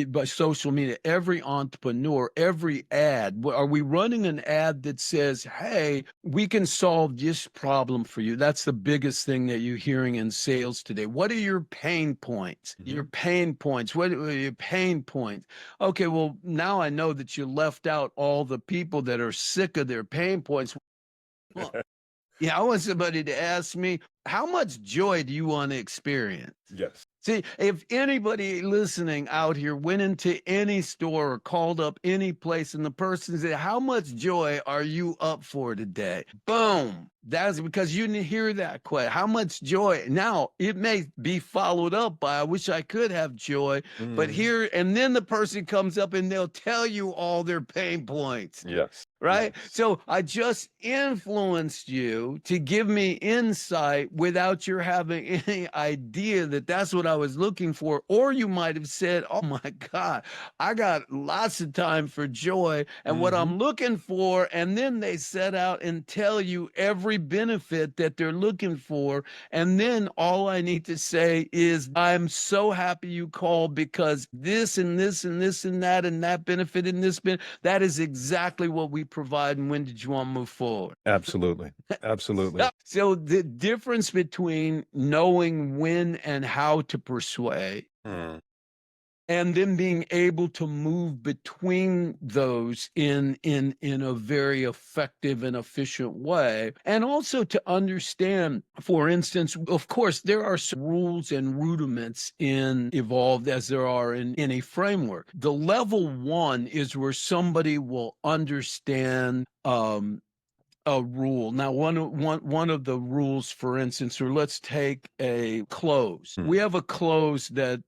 by social media, every entrepreneur, every ad, are we running an ad that says, hey, we can solve this problem for you? That's the biggest thing that you're hearing in sales today. What are your pain points? Your pain points. What are your pain points? Okay, well, now I know that you left out all the people that are sick of their pain points. Well, yeah, I want somebody to ask me, how much joy do you want to experience? Yes. See, if anybody listening out here went into any store or called up any place and the person said, how much joy are you up for today? Boom. That's because you didn't hear that question. How much joy? Now, it may be followed up by, I wish I could have joy, but Hmm. here, and then the person comes up and they'll tell you all their pain points. Yes. Right. Yes. So I just influenced you to give me insight without your having any idea that that's what I was looking for. Or you might have said, oh my God, I got lots of time for joy and what Hmm. I'm looking for. And then they set out and tell you every benefit that they're looking for. And then all I need to say is, I'm so happy you called because this and this and this and that benefit and this benefit. That is exactly what we provide. And when did you want to move forward? Absolutely. Absolutely. So the difference between knowing when and how to persuade Mm. and then being able to move between those in a very effective and efficient way, and also to understand, for instance, of course there are some rules and rudiments in evolved as there are in any framework. The level one is where somebody will understand a rule. Now, one of the rules, for instance, or let's take a close. We have a close that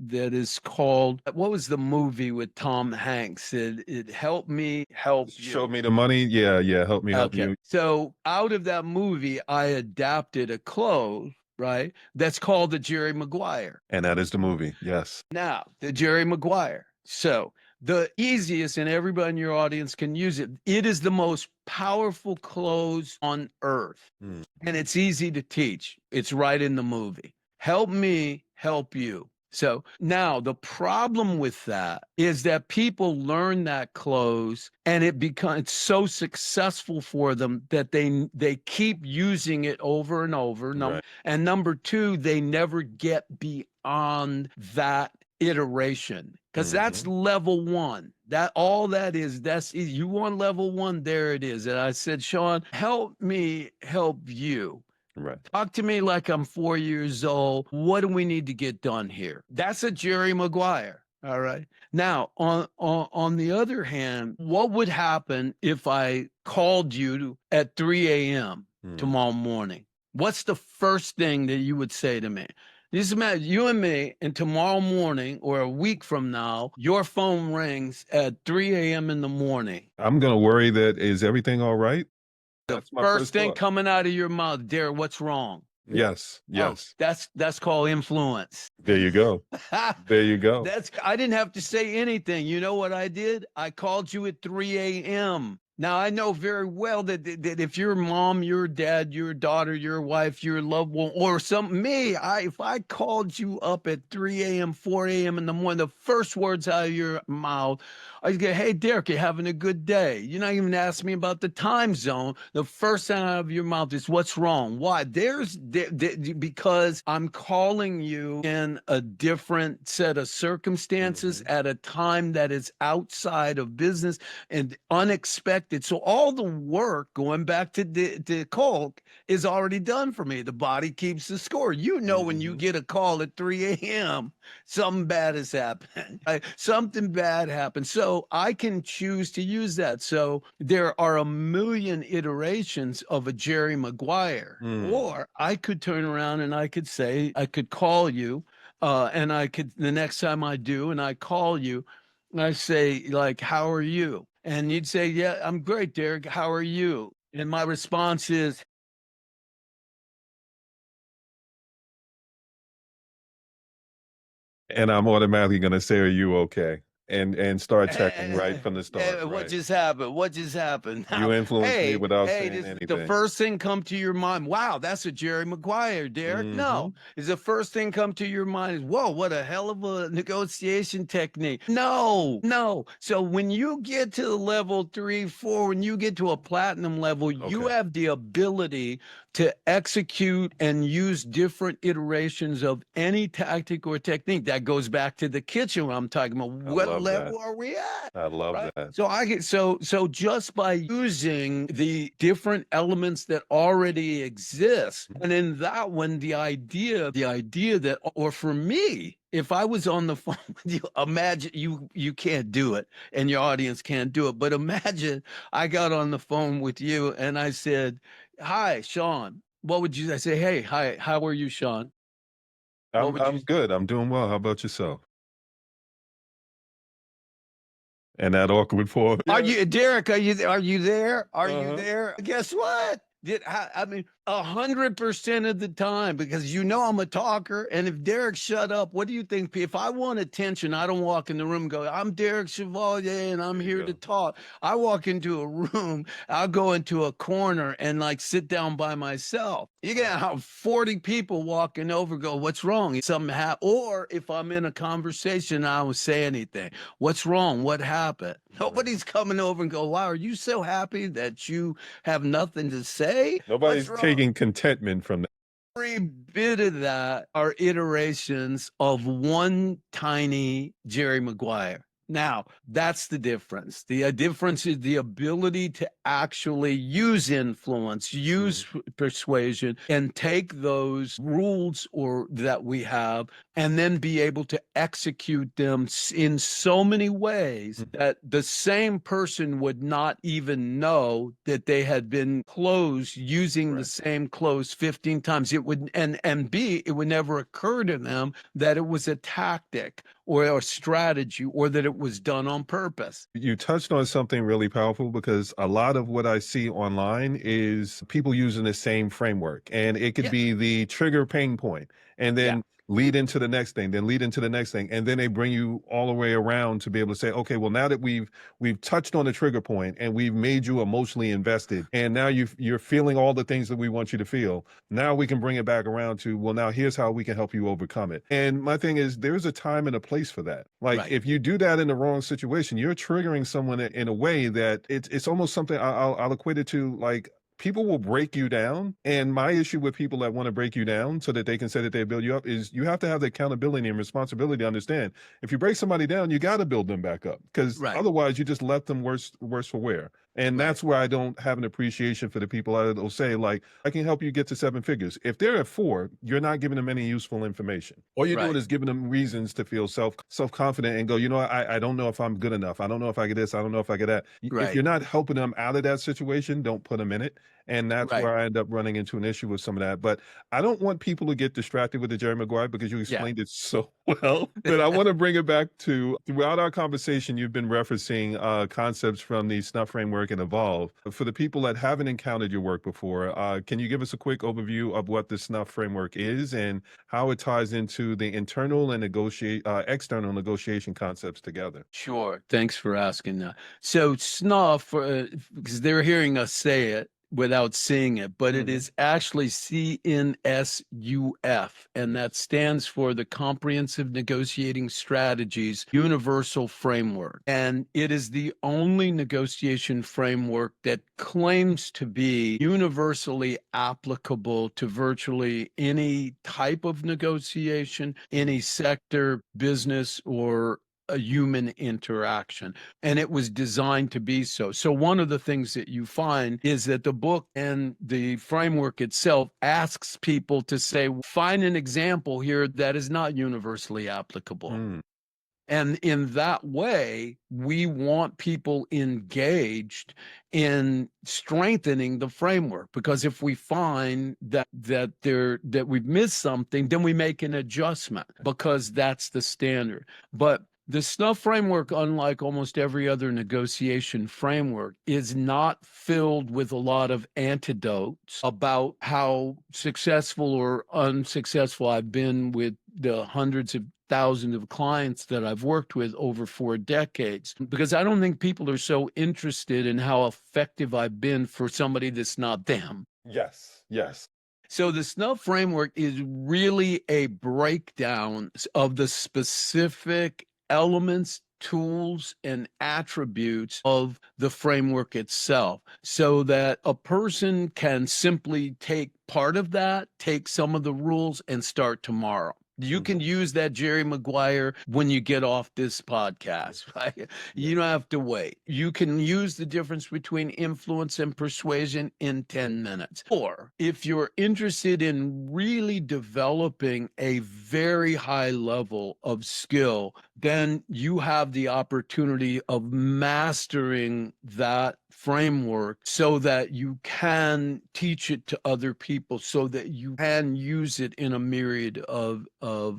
is called, what was the movie with Tom Hanks? It helped me help you. Show me the money. Yeah. Yeah. Help me help Okay. you. So out of that movie, I adapted a close, right? That's called the Jerry Maguire. And that is the movie. Yes. Now, the Jerry Maguire. So the easiest, and everybody in your audience can use it. It is the most powerful close on earth. Mm. And it's easy to teach. It's right in the movie. Help me help you. So now the problem with that is that people learn that close and it becomes so successful for them that they keep using it over and over. Right. And number two, they never get beyond that iteration because that's level one. That all that is, that's you want level one, there it is. And I said, Sean, help me help you. Right. Talk to me like I'm 4 years old. What do we need to get done here? That's a Jerry Maguire. All right. Now, on the other hand, what would happen if I called you at 3 a.m. tomorrow morning? What's the first thing that you would say to me? Just imagine you and me, and tomorrow morning or a week from now, your phone rings at 3 a.m. in the morning. I'm going to worry that, is everything all right? The That's my first thing thought. coming out of your mouth, Derrick, what's wrong? Yes. Yes. Oh, that's called influence. There you go. There you go. I didn't have to say anything. You know what I did? I called you at 3 a.m. Now I know very well that if your mom, your dad, your daughter, your wife, your loved one, or if I called you up at 3 a.m., 4 a.m. in the morning, the first words out of your mouth, I go, "Hey, Derrick, you having a good day?" You're not even asking me about the time zone. The first thing out of your mouth is, "What's wrong?" Why? Because I'm calling you in a different set of circumstances at a time that is outside of business and unexpected. So all the work, going back to the Colk, is already done for me. The body keeps the score. You know, when you get a call at 3 a.m., something bad has happened. Something bad happened. So I can choose to use that. So there are a million iterations of a Jerry Maguire. Or I could turn around and I could say, I could call you, and I could, the next time I do, and I call you, I say, like, "How are you?" And you'd say, "Yeah, I'm great, Derrick. How are you?" And my response is, And I'm automatically going to say, "Are you okay?" And start checking right from the start. What Right. just happened? What just happened? You influenced me without saying This, the anything. first thing come to your mind, wow, that's a Jerry Maguire, Derrick. No, is the first thing come to your mind is, whoa, what a hell of a negotiation technique. No. So when you get to level 3, 4, when you get to a platinum level, you have the ability to execute and use different iterations of any tactic or technique. That goes back to the kitchen when I'm talking about what level are we at? I love that. So so just by using the different elements that already exist, and in that one, the idea that, or for me, if I was on the phone with you, imagine you can't do it and your audience can't do it, but imagine I got on the phone with you and I said, "Hi, Sean." What would you say? "Hey, hi, how are you, Sean?" What would I'm you good. I'm doing well. How about yourself? And that awkward pause. Are you Derrick? Are you there? Are you Uh-huh. there? Guess what? I mean 100% of the time, because you know I'm a talker, and if Derrick shut up, what do you think? If I want attention, I don't walk in the room and go, "I'm Derrick Chevalier and I'm here to talk." I walk into a room, I'll go into a corner and like sit down by myself. You get how 40 people walking over, go, "What's wrong?" Something happened. Or if I'm in a conversation, I don't say anything. "What's wrong? What happened?" Nobody's coming over and go, "Wow, are you so happy that you have nothing to say?" Nobody's taking contentment from that. Every bit of that are iterations of one tiny Jerry Maguire. Now, that's the difference. The difference is the ability to actually use influence, use persuasion, and take those rules or that we have and then be able to execute them in so many ways that the same person would not even know that they had been closed using the same close 15 times. It would, and B, it would never occur to them that it was a tactic or a strategy or that it was done on purpose. You touched on something really powerful, because a lot of what I see online is people using the same framework, and it could be the trigger pain point. And then lead into the next thing, then lead into the next thing, and then they bring you all the way around to be able to say, okay, well, now that we've touched on the trigger point and we've made you emotionally invested, and now you're feeling all the things that we want you to feel. Now we can bring it back around to, well, now here's how we can help you overcome it. And my thing is, there's a time and a place for that. Like Right. if you do that in the wrong situation, you're triggering someone in a way that it's almost something I'll equate it to, like people will break you down. And my issue with people that want to break you down so that they can say that they build you up is you have to have the accountability and responsibility to understand if you break somebody down, you got to build them back up, because Right. otherwise you just left them worse for wear. And Right. that's where I don't have an appreciation for the people that will say, like, I can help you get to 7 figures. If they're at 4, you're not giving them any useful information. All you're doing Right. is giving them reasons to feel self-confident and go, you know, I don't know if I'm good enough. I don't know if I get this. I don't know if I get that. If Right. you're not helping them out of that situation, don't put them in it. And that's Right. where I end up running into an issue with some of that. But I don't want people to get distracted with the Jerry Maguire, because you Yeah. explained it so well. But I want to bring it back to, throughout our conversation, you've been referencing concepts from the SNUF framework and Evolve. For the people that haven't encountered your work before, can you give us a quick overview of what the SNUF framework is and how it ties into the internal and external negotiation concepts together? Sure. Thanks for asking that. So snuff, because they're hearing us say it without seeing it, but it Mhm. is actually CNSUF, and that stands for the Comprehensive Negotiating Strategies Universal Framework. And it is the only negotiation framework that claims to be universally applicable to virtually any type of negotiation, any sector, business, or a human interaction. And it was designed to be so. So, one of the things that you find is that the book and the framework itself asks people to say, find an example here that is not universally applicable. Mm. And in that way, we want people engaged in strengthening the framework, because if we find that we've missed something, then we make an adjustment, because that's the standard. But the SNUF framework, unlike almost every other negotiation framework, is not filled with a lot of anecdotes about how successful or unsuccessful I've been with the hundreds of thousands of clients that I've worked with over 4 decades, because I don't think people are so interested in how effective I've been for somebody that's not them. Yes. Yes. So the SNUF framework is really a breakdown of the specific elements, tools, and attributes of the framework itself, so that a person can simply take part of that, take some of the rules, and start tomorrow. You Mhm. can use that Jerry Maguire when you get off this podcast, right? Yeah. You don't have to wait. You can use the difference between influence and persuasion in 10 minutes. Or if you're interested in really developing a very high level of skill, then you have the opportunity of mastering that framework so that you can teach it to other people, so that you can use it in a myriad of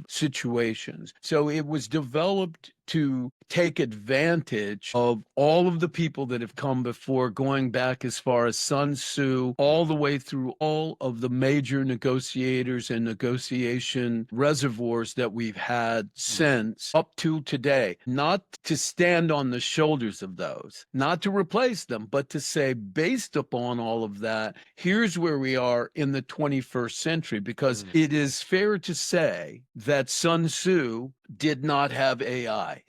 situations. So it was developed to take advantage of all of the people that have come before, going back as far as Sun Tzu, all the way through all of the major negotiators and negotiation reservoirs that we've had since up to today. Not to stand on the shoulders of those, not to replace them, but to say, based upon all of that, here's where we are in the 21st century, because it is fair to say that Sun Tzu did not have AI.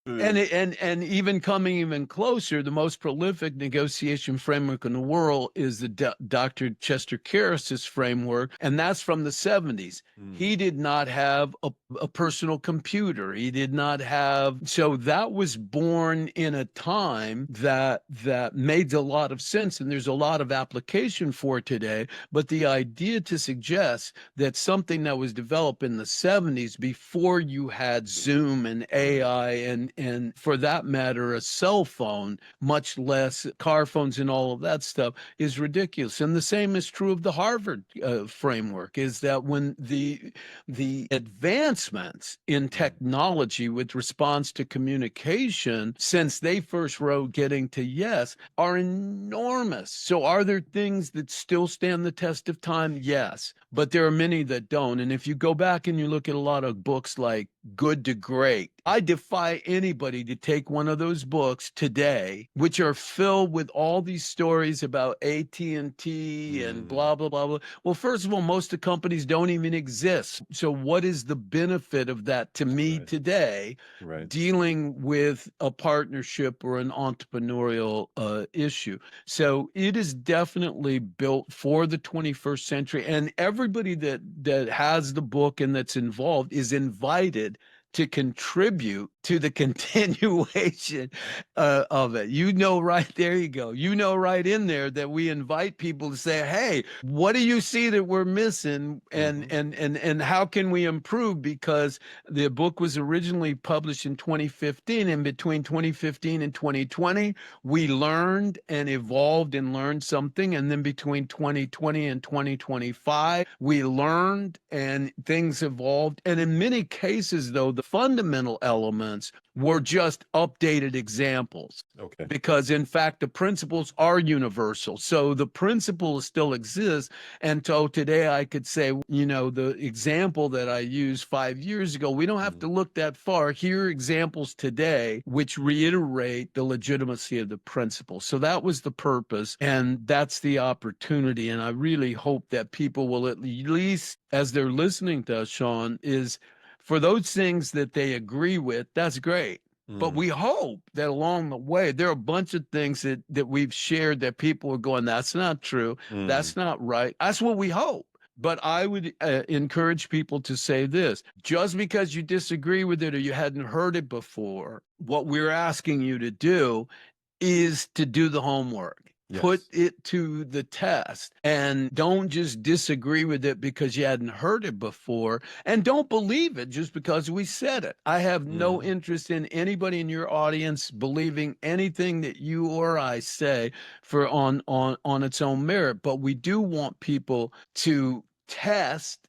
And even coming even closer, the most prolific negotiation framework in the world is the Dr. Chester Karas's framework, and that's from the 70s. He did not have a personal computer. He did not have, so that was born in a time that made a lot of sense, and there's a lot of application for it today. But the idea to suggest that something that was developed in the 70s, before you had Zoom and AI and for that matter, a cell phone, much less car phones and all of that stuff, is ridiculous. And the same is true of the Harvard framework, is that when the advancements in technology with response to communication since they first wrote Getting to Yes are enormous. So are there things that still stand the test of time? Yes, but there are many that don't. And if you go back and you look at a lot of books like Good to Great, I defy anybody to take one of those books today, which are filled with all these stories about AT&T and blah, blah, blah, blah. Well, first of all, most of the companies don't even exist. So what is the benefit of that to me today, dealing with a partnership or an entrepreneurial issue? So it is definitely built for the 21st century, and everybody that has the book and that's involved is invited to contribute to the continuation of it. Right there you go. Right in there that we invite people to say, hey, what do you see that we're missing, and how can we improve? Because the book was originally published in 2015, and between 2015 and 2020, we learned and evolved and learned something. And then between 2020 and 2025, we learned and things evolved. And in many cases, though, the fundamental elements were just updated examples. Okay. Because in fact, the principles are universal. So the principles still exist. And so today I could say, the example that I used 5 years ago, we don't have to look that far. Here are examples today which reiterate the legitimacy of the principle. So that was the purpose, and that's the opportunity. And I really hope that people will, at least as they're listening to us, Sean, is for those things that they agree with, that's great. But we hope that along the way, there are a bunch of things that we've shared that people are going, that's not true. That's not right. That's what we hope. But I would encourage people to say this: just because you disagree with it or you hadn't heard it before, what we're asking you to do is to do the homework. Yes. Put it to the test, and don't just disagree with it because you hadn't heard it before, and don't believe it just because we said it. I have no interest in anybody in your audience believing anything that you or I say for on its own merit, but we do want people to test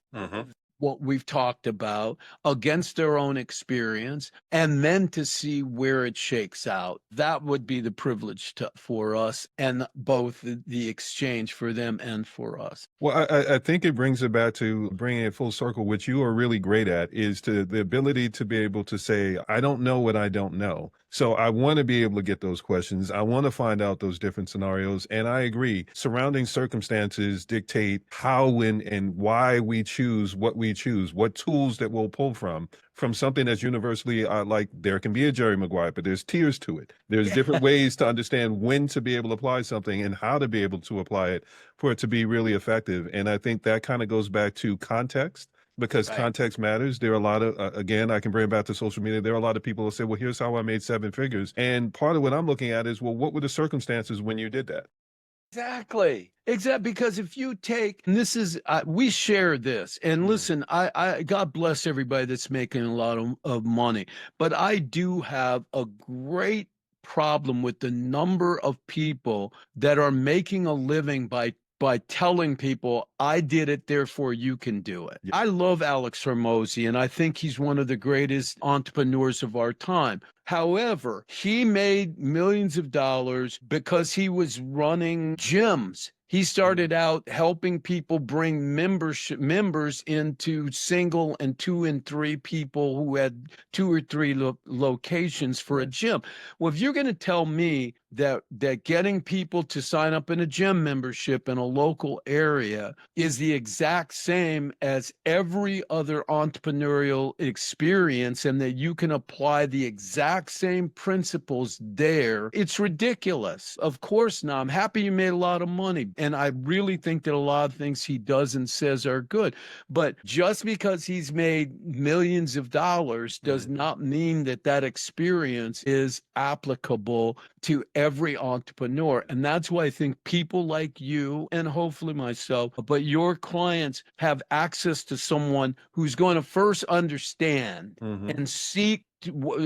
what we've talked about against their own experience, and then to see where it shakes out. That would be the privilege for us, and both the exchange for them and for us. Well, I think it brings it back to bringing it full circle, which you are really great at, is to the ability to be able to say, I don't know what I don't know. So I want to be able to get those questions. I want to find out those different scenarios. And I agree, surrounding circumstances dictate how and why we choose what we choose, what tools that we'll pull from something that's universally like there can be a Jerry Maguire, but there's tiers to it. There's different ways to understand when to be able to apply something and how to be able to apply it for it to be really effective. And I think that kind of goes back to context, because context matters. There are a lot of, again, I can bring it back to social media. There are a lot of people who say, well, here's how I made 7 figures. And part of what I'm looking at is, well, what were the circumstances when you did that? Exactly. Because if you take, and this is, we share this, and listen, I God bless everybody that's making a lot of money, but I do have a great problem with the number of people that are making a living by telling people, I did it, therefore you can do it. I love Alex Hormozi, and I think he's one of the greatest entrepreneurs of our time. However, he made millions of dollars because he was running gyms. He started out helping people bring members into single and 2 and 3 people who had 2 or 3 locations for a gym. Well, if you're going to tell me that getting people to sign up in a gym membership in a local area is the exact same as every other entrepreneurial experience, and that you can apply the exact same principles there, it's ridiculous. Of course not. I'm happy you made a lot of money, and I really think that a lot of things he does and says are good. But just because he's made millions of dollars does not mean that experience is applicable to every entrepreneur. And that's why I think people like you, and hopefully myself, but your clients, have access to someone who's going to first understand and seek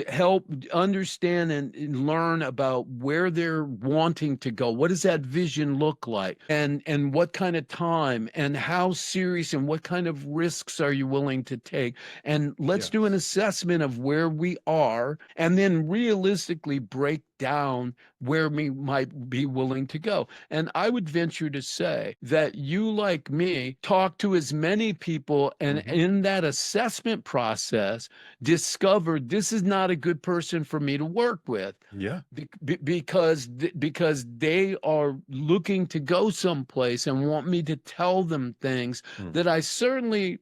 help understand and learn about where they're wanting to go. What does that vision look like? And what kind of time and how serious and what kind of risks are you willing to take? And let's do an Yes. assessment of where we are and then realistically break down where we might be willing to go. And I would venture to say that you, like me, talk to as many people and Hmm. in that assessment process, discovered this is not a good person for me to work with Yeah. because they are looking to go someplace and want me to tell them things Mm. that I certainly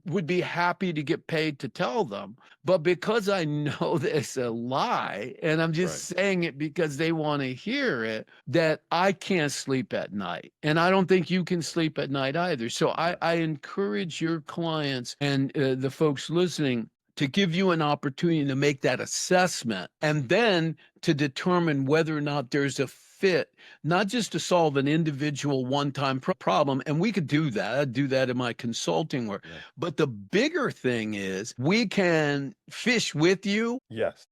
would be happy to get paid to tell them. But because I know it's a lie and I'm just Right. saying it because they want to hear it, that I can't sleep at night. And I don't think you can sleep at night either. So I, Yes. I encourage your clients and the folks listening to give you an opportunity to make that assessment and then to determine whether or not there's a fit, not just to solve an individual one-time problem. And we could do that. I do that in my consulting work. Yeah. But the bigger thing is we can fish with you Yes.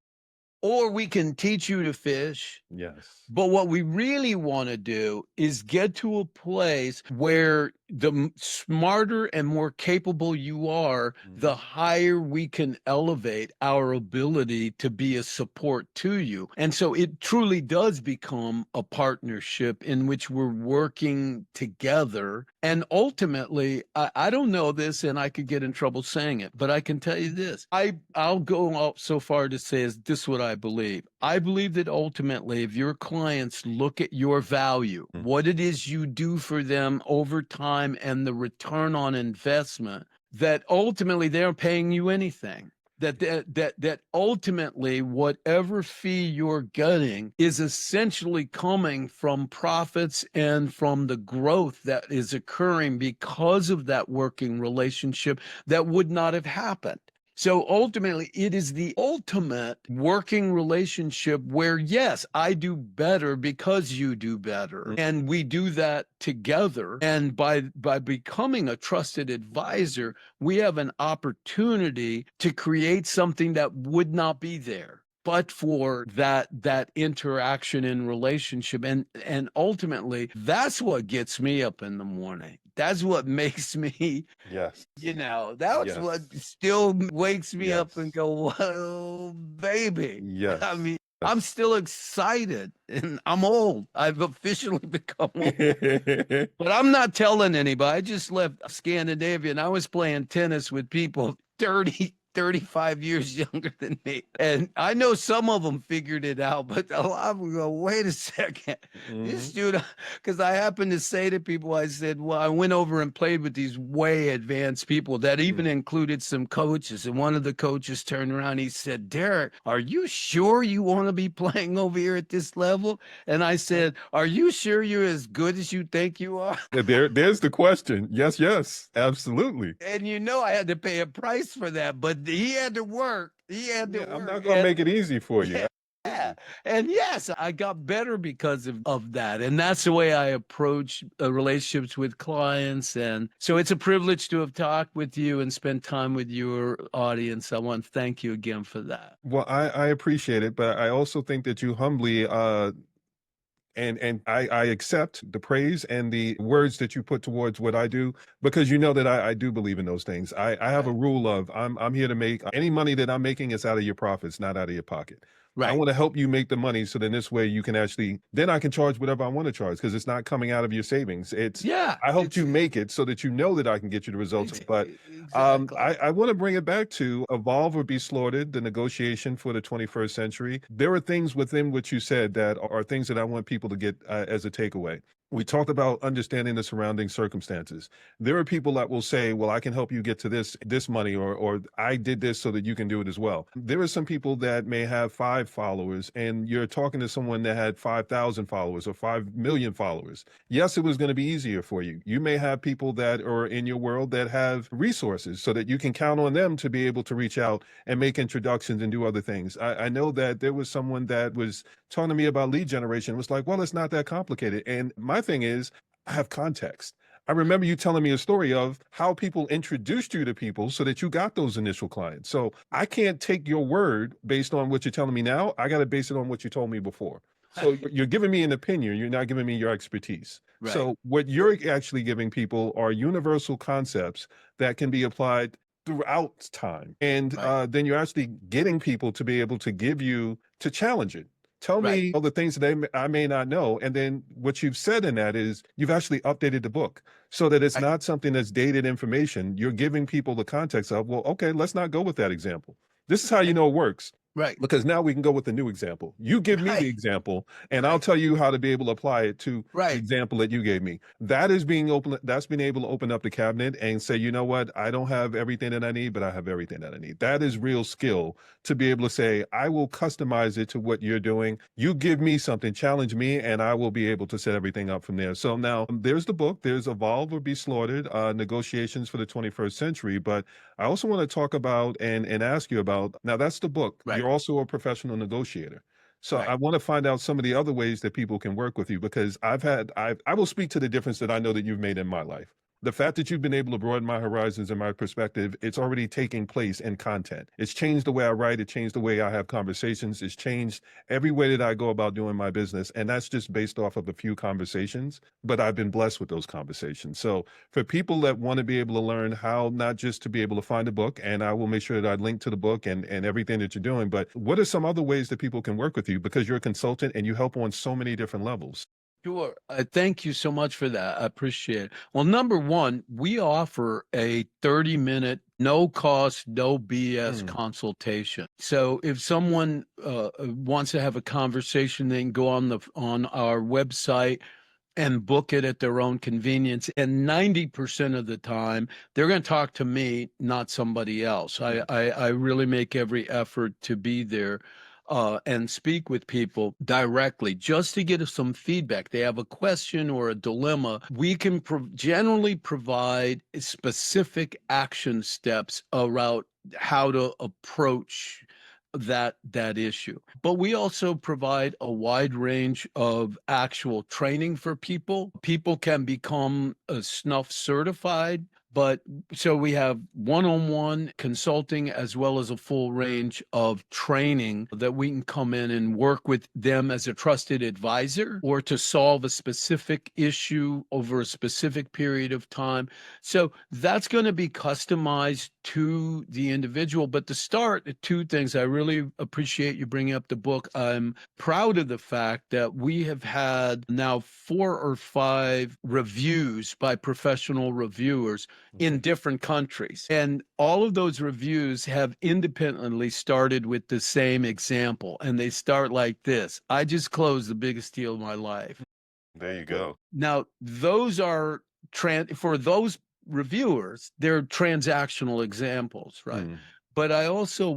or we can teach you to fish. Yes. But what we really want to do is get to a place where the smarter and more capable you are, the Hmm. higher we can elevate our ability to be a support to you. And so it truly does become a partnership in which we're working together. And ultimately, I don't know this and I could get in trouble saying it, but I can tell you this. I'll go out so far to say is this what I believe. I believe that ultimately, if your clients look at your value, Mm. what it is you do for them over time, and the return on investment, that ultimately they're paying you anything. That ultimately whatever fee you're getting is essentially coming from profits and from the growth that is occurring because of that working relationship that would not have happened. So ultimately, it is the ultimate working relationship where, yes, I do better because you do better. Mm. And we do that together. And by becoming a trusted advisor, we have an opportunity to create something that would not be there but for that interaction and relationship. And ultimately, that's what gets me up in the morning. That's what makes me, Yes. that's Yes. what still wakes me up and Yes. go, whoa, baby. I Yes. mean, I'm Yes. still excited and I'm old. I've officially become old. But I'm not telling anybody. I just left Scandinavia and I was playing tennis with people 30, 35 years younger than me. And I know some of them figured it out, but a lot of them go, wait a second. This Hmm. dude, because I happened to say to people, I said, well, I went over and played with these way advanced people that even Mm. included some coaches. And one of the coaches turned around, he said, Derrick, are you sure you want to be playing over here at this level? And I said, are you sure you're as good as you think you are? There's the question. Yes, yes, absolutely. And I had to pay a price for that, but he had to work. He had to Yeah, I'm work. not gonna make it easy for you. Yeah. Yeah. And yes, I got better because of that. And that's the way I approach relationships with clients. And so it's a privilege to have talked with you and spent time with your audience. I want to thank you again for that. Well, I appreciate it, but I also think that you humbly and I accept the praise and the words that you put towards what I do because you know that I do believe in those things. I have a Right. rule of I'm here to make any money that I'm making is out of your profits, not out of your pocket. I Right. want to help you make the money so then this way you can actually then I can charge whatever I want to charge because it's not coming out of your savings. It's Yeah. I helped It's you make it so that you know that I can get you the results. But exactly. I want to bring it back to evolve or be slaughtered, the negotiation for the 21st century. There are things within what you said that are things that I want people to get as a takeaway. We talked about understanding the surrounding circumstances. There are people that will say, well, I can help you get to this money, or I did this so that you can do it as well. There are some people that may have 5 followers and you're talking to someone that had 5,000 followers or 5 million followers. Yes, it was going to be easier for you. You may have people that are in your world that have resources so that you can count on them to be able to reach out and make introductions and do other things. I know that there was someone that was talking to me about lead generation. It was like, well, it's not that complicated. And my thing is, I have context. I remember you telling me a story of how people introduced you to people so that you got those initial clients. So I can't take your word based on what you're telling me now. I got to base it on what you told me before. So you're giving me an opinion. You're not giving me your expertise. Right, So what you're actually giving people are universal concepts that can be applied throughout time. And right, then you're actually getting people to be able to give you to challenge it. Tell right, me all the things that I may not know. And then what you've said in that is you've actually updated the book so that it's right, not something that's dated information. You're giving people the context of, well, okay, let's not go with that example. This is how you know it works. right, Because now we can go with the new example. You give me the right, example, and I'll right, tell you how to be able to apply it to the right. example that you gave me. That is being open. That's being able to open up the cabinet and say, you know what? I don't have everything that I need, but I have everything that I need. That is real skill to be able to say, I will customize it to what you're doing. You give me something, challenge me, and I will be able to set everything up from there. So now there's the book. There's Evolve or Be Slaughtered, Negotiations for the 21st Century. But I also want to talk about and ask you about, now that's the book. Right, You're also a professional negotiator. So I right. want to find out some of the other ways that people can work with you because I will speak to the difference that I know that you've made in my life. The fact that you've been able to broaden my horizons and my perspective, it's already taking place in content. It's changed the way I write. It changed the way I have conversations. It's changed every way that I go about doing my business. And that's just based off of a few conversations, but I've been blessed with those conversations. So for people that want to be able to learn how not just to be able to find a book, and I will make sure that I link to the book and everything that you're doing, but what are some other ways that people can work with you because you're a consultant and you help on so many different levels? Sure. Thank you so much for that. I appreciate it. Well, number one, we offer a 30-minute, no cost, no BS Mm, consultation. So if someone wants to have a conversation, they can go on our website and book it at their own convenience. And 90% of the time, they're going to talk to me, not somebody else. mm. I really make every effort to be there and speak with people directly just to get some feedback. They have a question or a dilemma. We can generally provide specific action steps around how to approach that issue. But we also provide a wide range of actual training for people. People can become snuff certified, but so we have one-on-one consulting as well as a full range of training that we can come in and work with them as a trusted advisor or to solve a specific issue over a specific period of time. So that's going to be customized to the individual. But to start, two things. I really appreciate you bringing up the book. I'm proud of the fact that we have had now 4 or 5 reviews by professional reviewers in different countries. And all of those reviews have independently started with the same example. And they start like this: I just closed the biggest deal of my life. There you go. Now, those are for those reviewers, they're transactional examples, right? Mm, But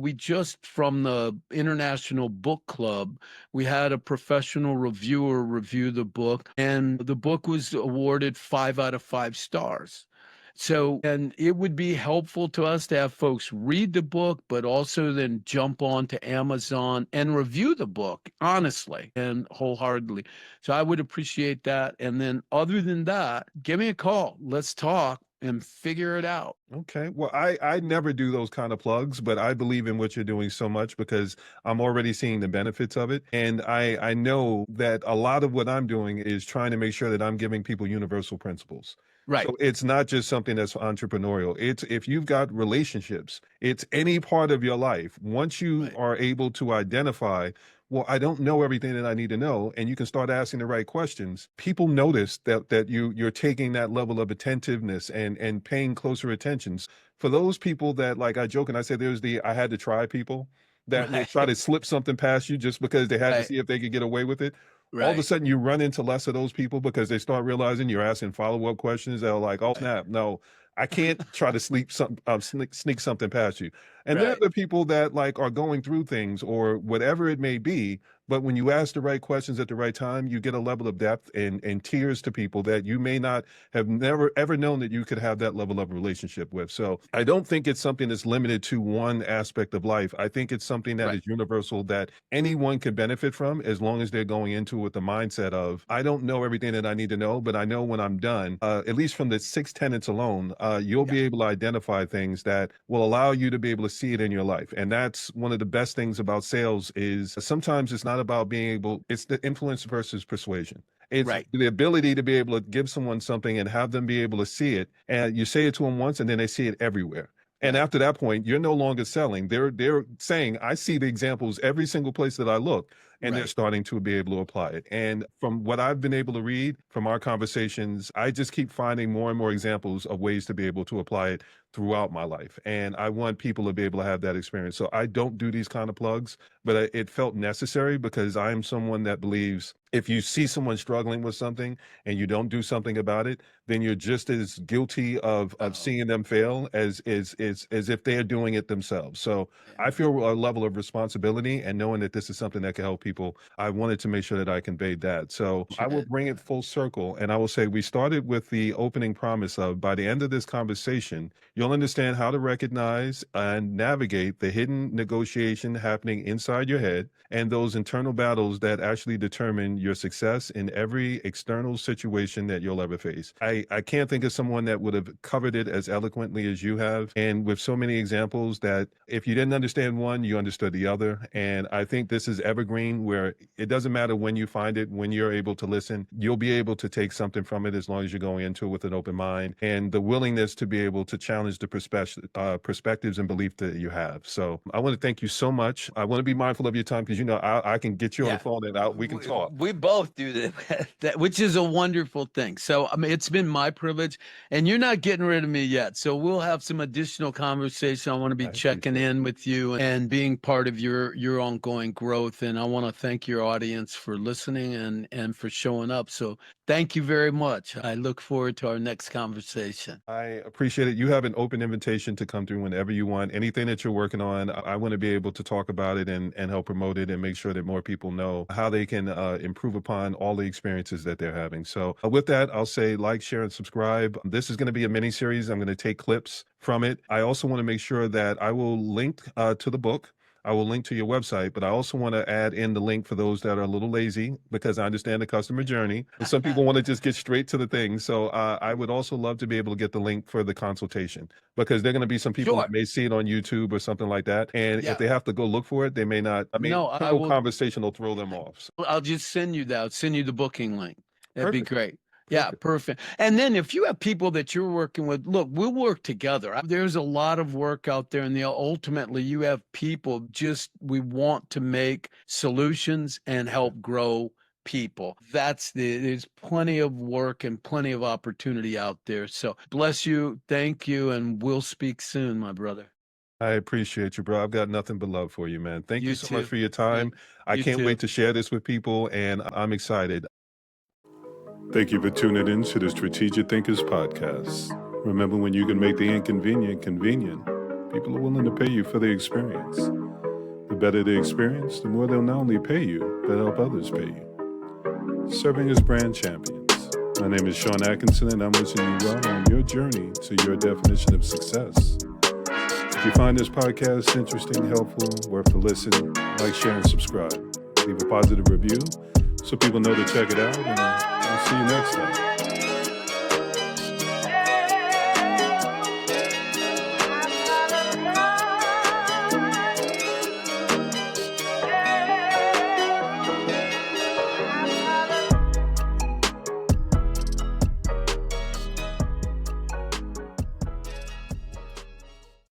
we just from the International Book Club, we had a professional reviewer review the book, and the book was awarded 5 out of 5 stars. So, and it would be helpful to us to have folks read the book, but also then jump on to Amazon and review the book honestly and wholeheartedly. So I would appreciate that. And then other than that, give me a call. Let's talk and figure it out. okay. Well, I never do those kind of plugs, but I believe in what you're doing so much because I'm already seeing the benefits of it. And I know that a lot of what I'm doing is trying to make sure that I'm giving people universal principles. Right. So it's not just something that's entrepreneurial. It's if you've got relationships, it's any part of your life. Once you Right. are able to identify, well, I don't know everything that I need to know, and you can start asking the right questions, people notice that you're taking that level of attentiveness and paying closer attentions. For those people that, like, I joke and I say there's the I had to try people that will try Right. to slip something past you just because they had to Right. see if they could get away with it. All of a Right. sudden you run into less of those people because they start realizing you're asking follow-up questions. They're like, oh snap, no, I can't try to sneak something past you. And then Right. the people that like are going through things or whatever it may be, But when you ask the right questions at the right time, you get a level of depth and tears to people that you may not have never ever known that you could have that level of relationship with. So I don't think it's something that's limited to one aspect of life. I think it's something that Right. is universal that anyone can benefit from as long as they're going into it with the mindset of, I don't know everything that I need to know, but I know when I'm done, at least from the 6 tenets alone, you'll Yeah. be able to identify things that will allow you to be able to see it in your life. And that's one of the best things about sales is sometimes it's not about being able, it's the influence versus persuasion. It's Right. the ability to be able to give someone something and have them be able to see it. And you say it to them once and then they see it everywhere. And Right. after that point, you're no longer selling. They're saying, I see the examples every single place that I look, and they're Right. starting to be able to apply it. And from what I've been able to read from our conversations, I just keep finding more and more examples of ways to be able to apply it throughout my life. And I want people to be able to have that experience. So I don't do these kind of plugs, but it felt necessary because I am someone that believes if you see someone struggling with something and you don't do something about it, then you're just as guilty of Oh, seeing them fail as if they're doing it themselves. So I yeah. feel a level of responsibility and knowing that this is something that can help people. I wanted to make sure that I conveyed that. So I will Shit. bring it full circle and I will say we started with the opening promise of by the end of this conversation, you'll understand how to recognize and navigate the hidden negotiation happening inside your head and those internal battles that actually determine your success in every external situation that you'll ever face. I can't think of someone that would have covered it as eloquently as you have, and with so many examples that if you didn't understand one, you understood the other. And I think this is evergreen where it doesn't matter when you find it, when you're able to listen, you'll be able to take something from it as long as you're going into it with an open mind and the willingness to be able to challenge the perspectives and belief that you have. So I want to thank you so much. I want to be mindful of your time because I can get you on Yeah. the phone and we can talk. We both do that, which is a wonderful thing. So, I mean, it's been my privilege, and you're not getting rid of me yet. So we'll have some additional conversation. I want to be I checking appreciate it. in with you and being part of your ongoing growth. And I want to thank your audience for listening and for showing up. So thank you very much. I look forward to our next conversation. I appreciate it. You have an open invitation to come through whenever you want. Anything that you're working on, I want to be able to talk about it and help promote it and make sure that more people know how they can improve upon all the experiences that they're having. So with that, I'll say like, share, and subscribe. This is going to be a mini series. I'm going to take clips from it. I also want to make sure that I will link to the book. I will link to your website, but I also want to add in the link for those that are a little lazy because I understand the customer journey. And some people want to just get straight to the thing. So I would also love to be able to get the link for the consultation because there are going to be some people that Sure. may see it on YouTube or something like that. And Yeah. if they have to go look for it, they may not. I mean, No, I simple will. conversation will throw them off. So, I'll just send you that. I'll send you the booking link. That'd be perfect. great. Yeah, Perfect. perfect. And then if you have people that you're working with, look, we'll work together. There's a lot of work out there, and ultimately you have people just we want to make solutions and help grow people. There's plenty of work and plenty of opportunity out there. So bless you, thank you, and we'll speak soon, my brother. I appreciate you, bro. I've got nothing but love for you, man. Thank you You so much too. for your time. I You can't too. wait to share this with people, and I'm excited. Thank you for tuning in to the Strategic Thinkers Podcast. Remember, when you can make the inconvenient convenient, people are willing to pay you for the experience. The better the experience, the more they'll not only pay you, but help others pay you. Serving as brand champions. My name is Sean Atkinson, and I'm wishing you well on your journey to your definition of success. If you find this podcast interesting, helpful, worth a listen, like, share, and subscribe. Leave a positive review so people know to check it out, and I'll see you next time.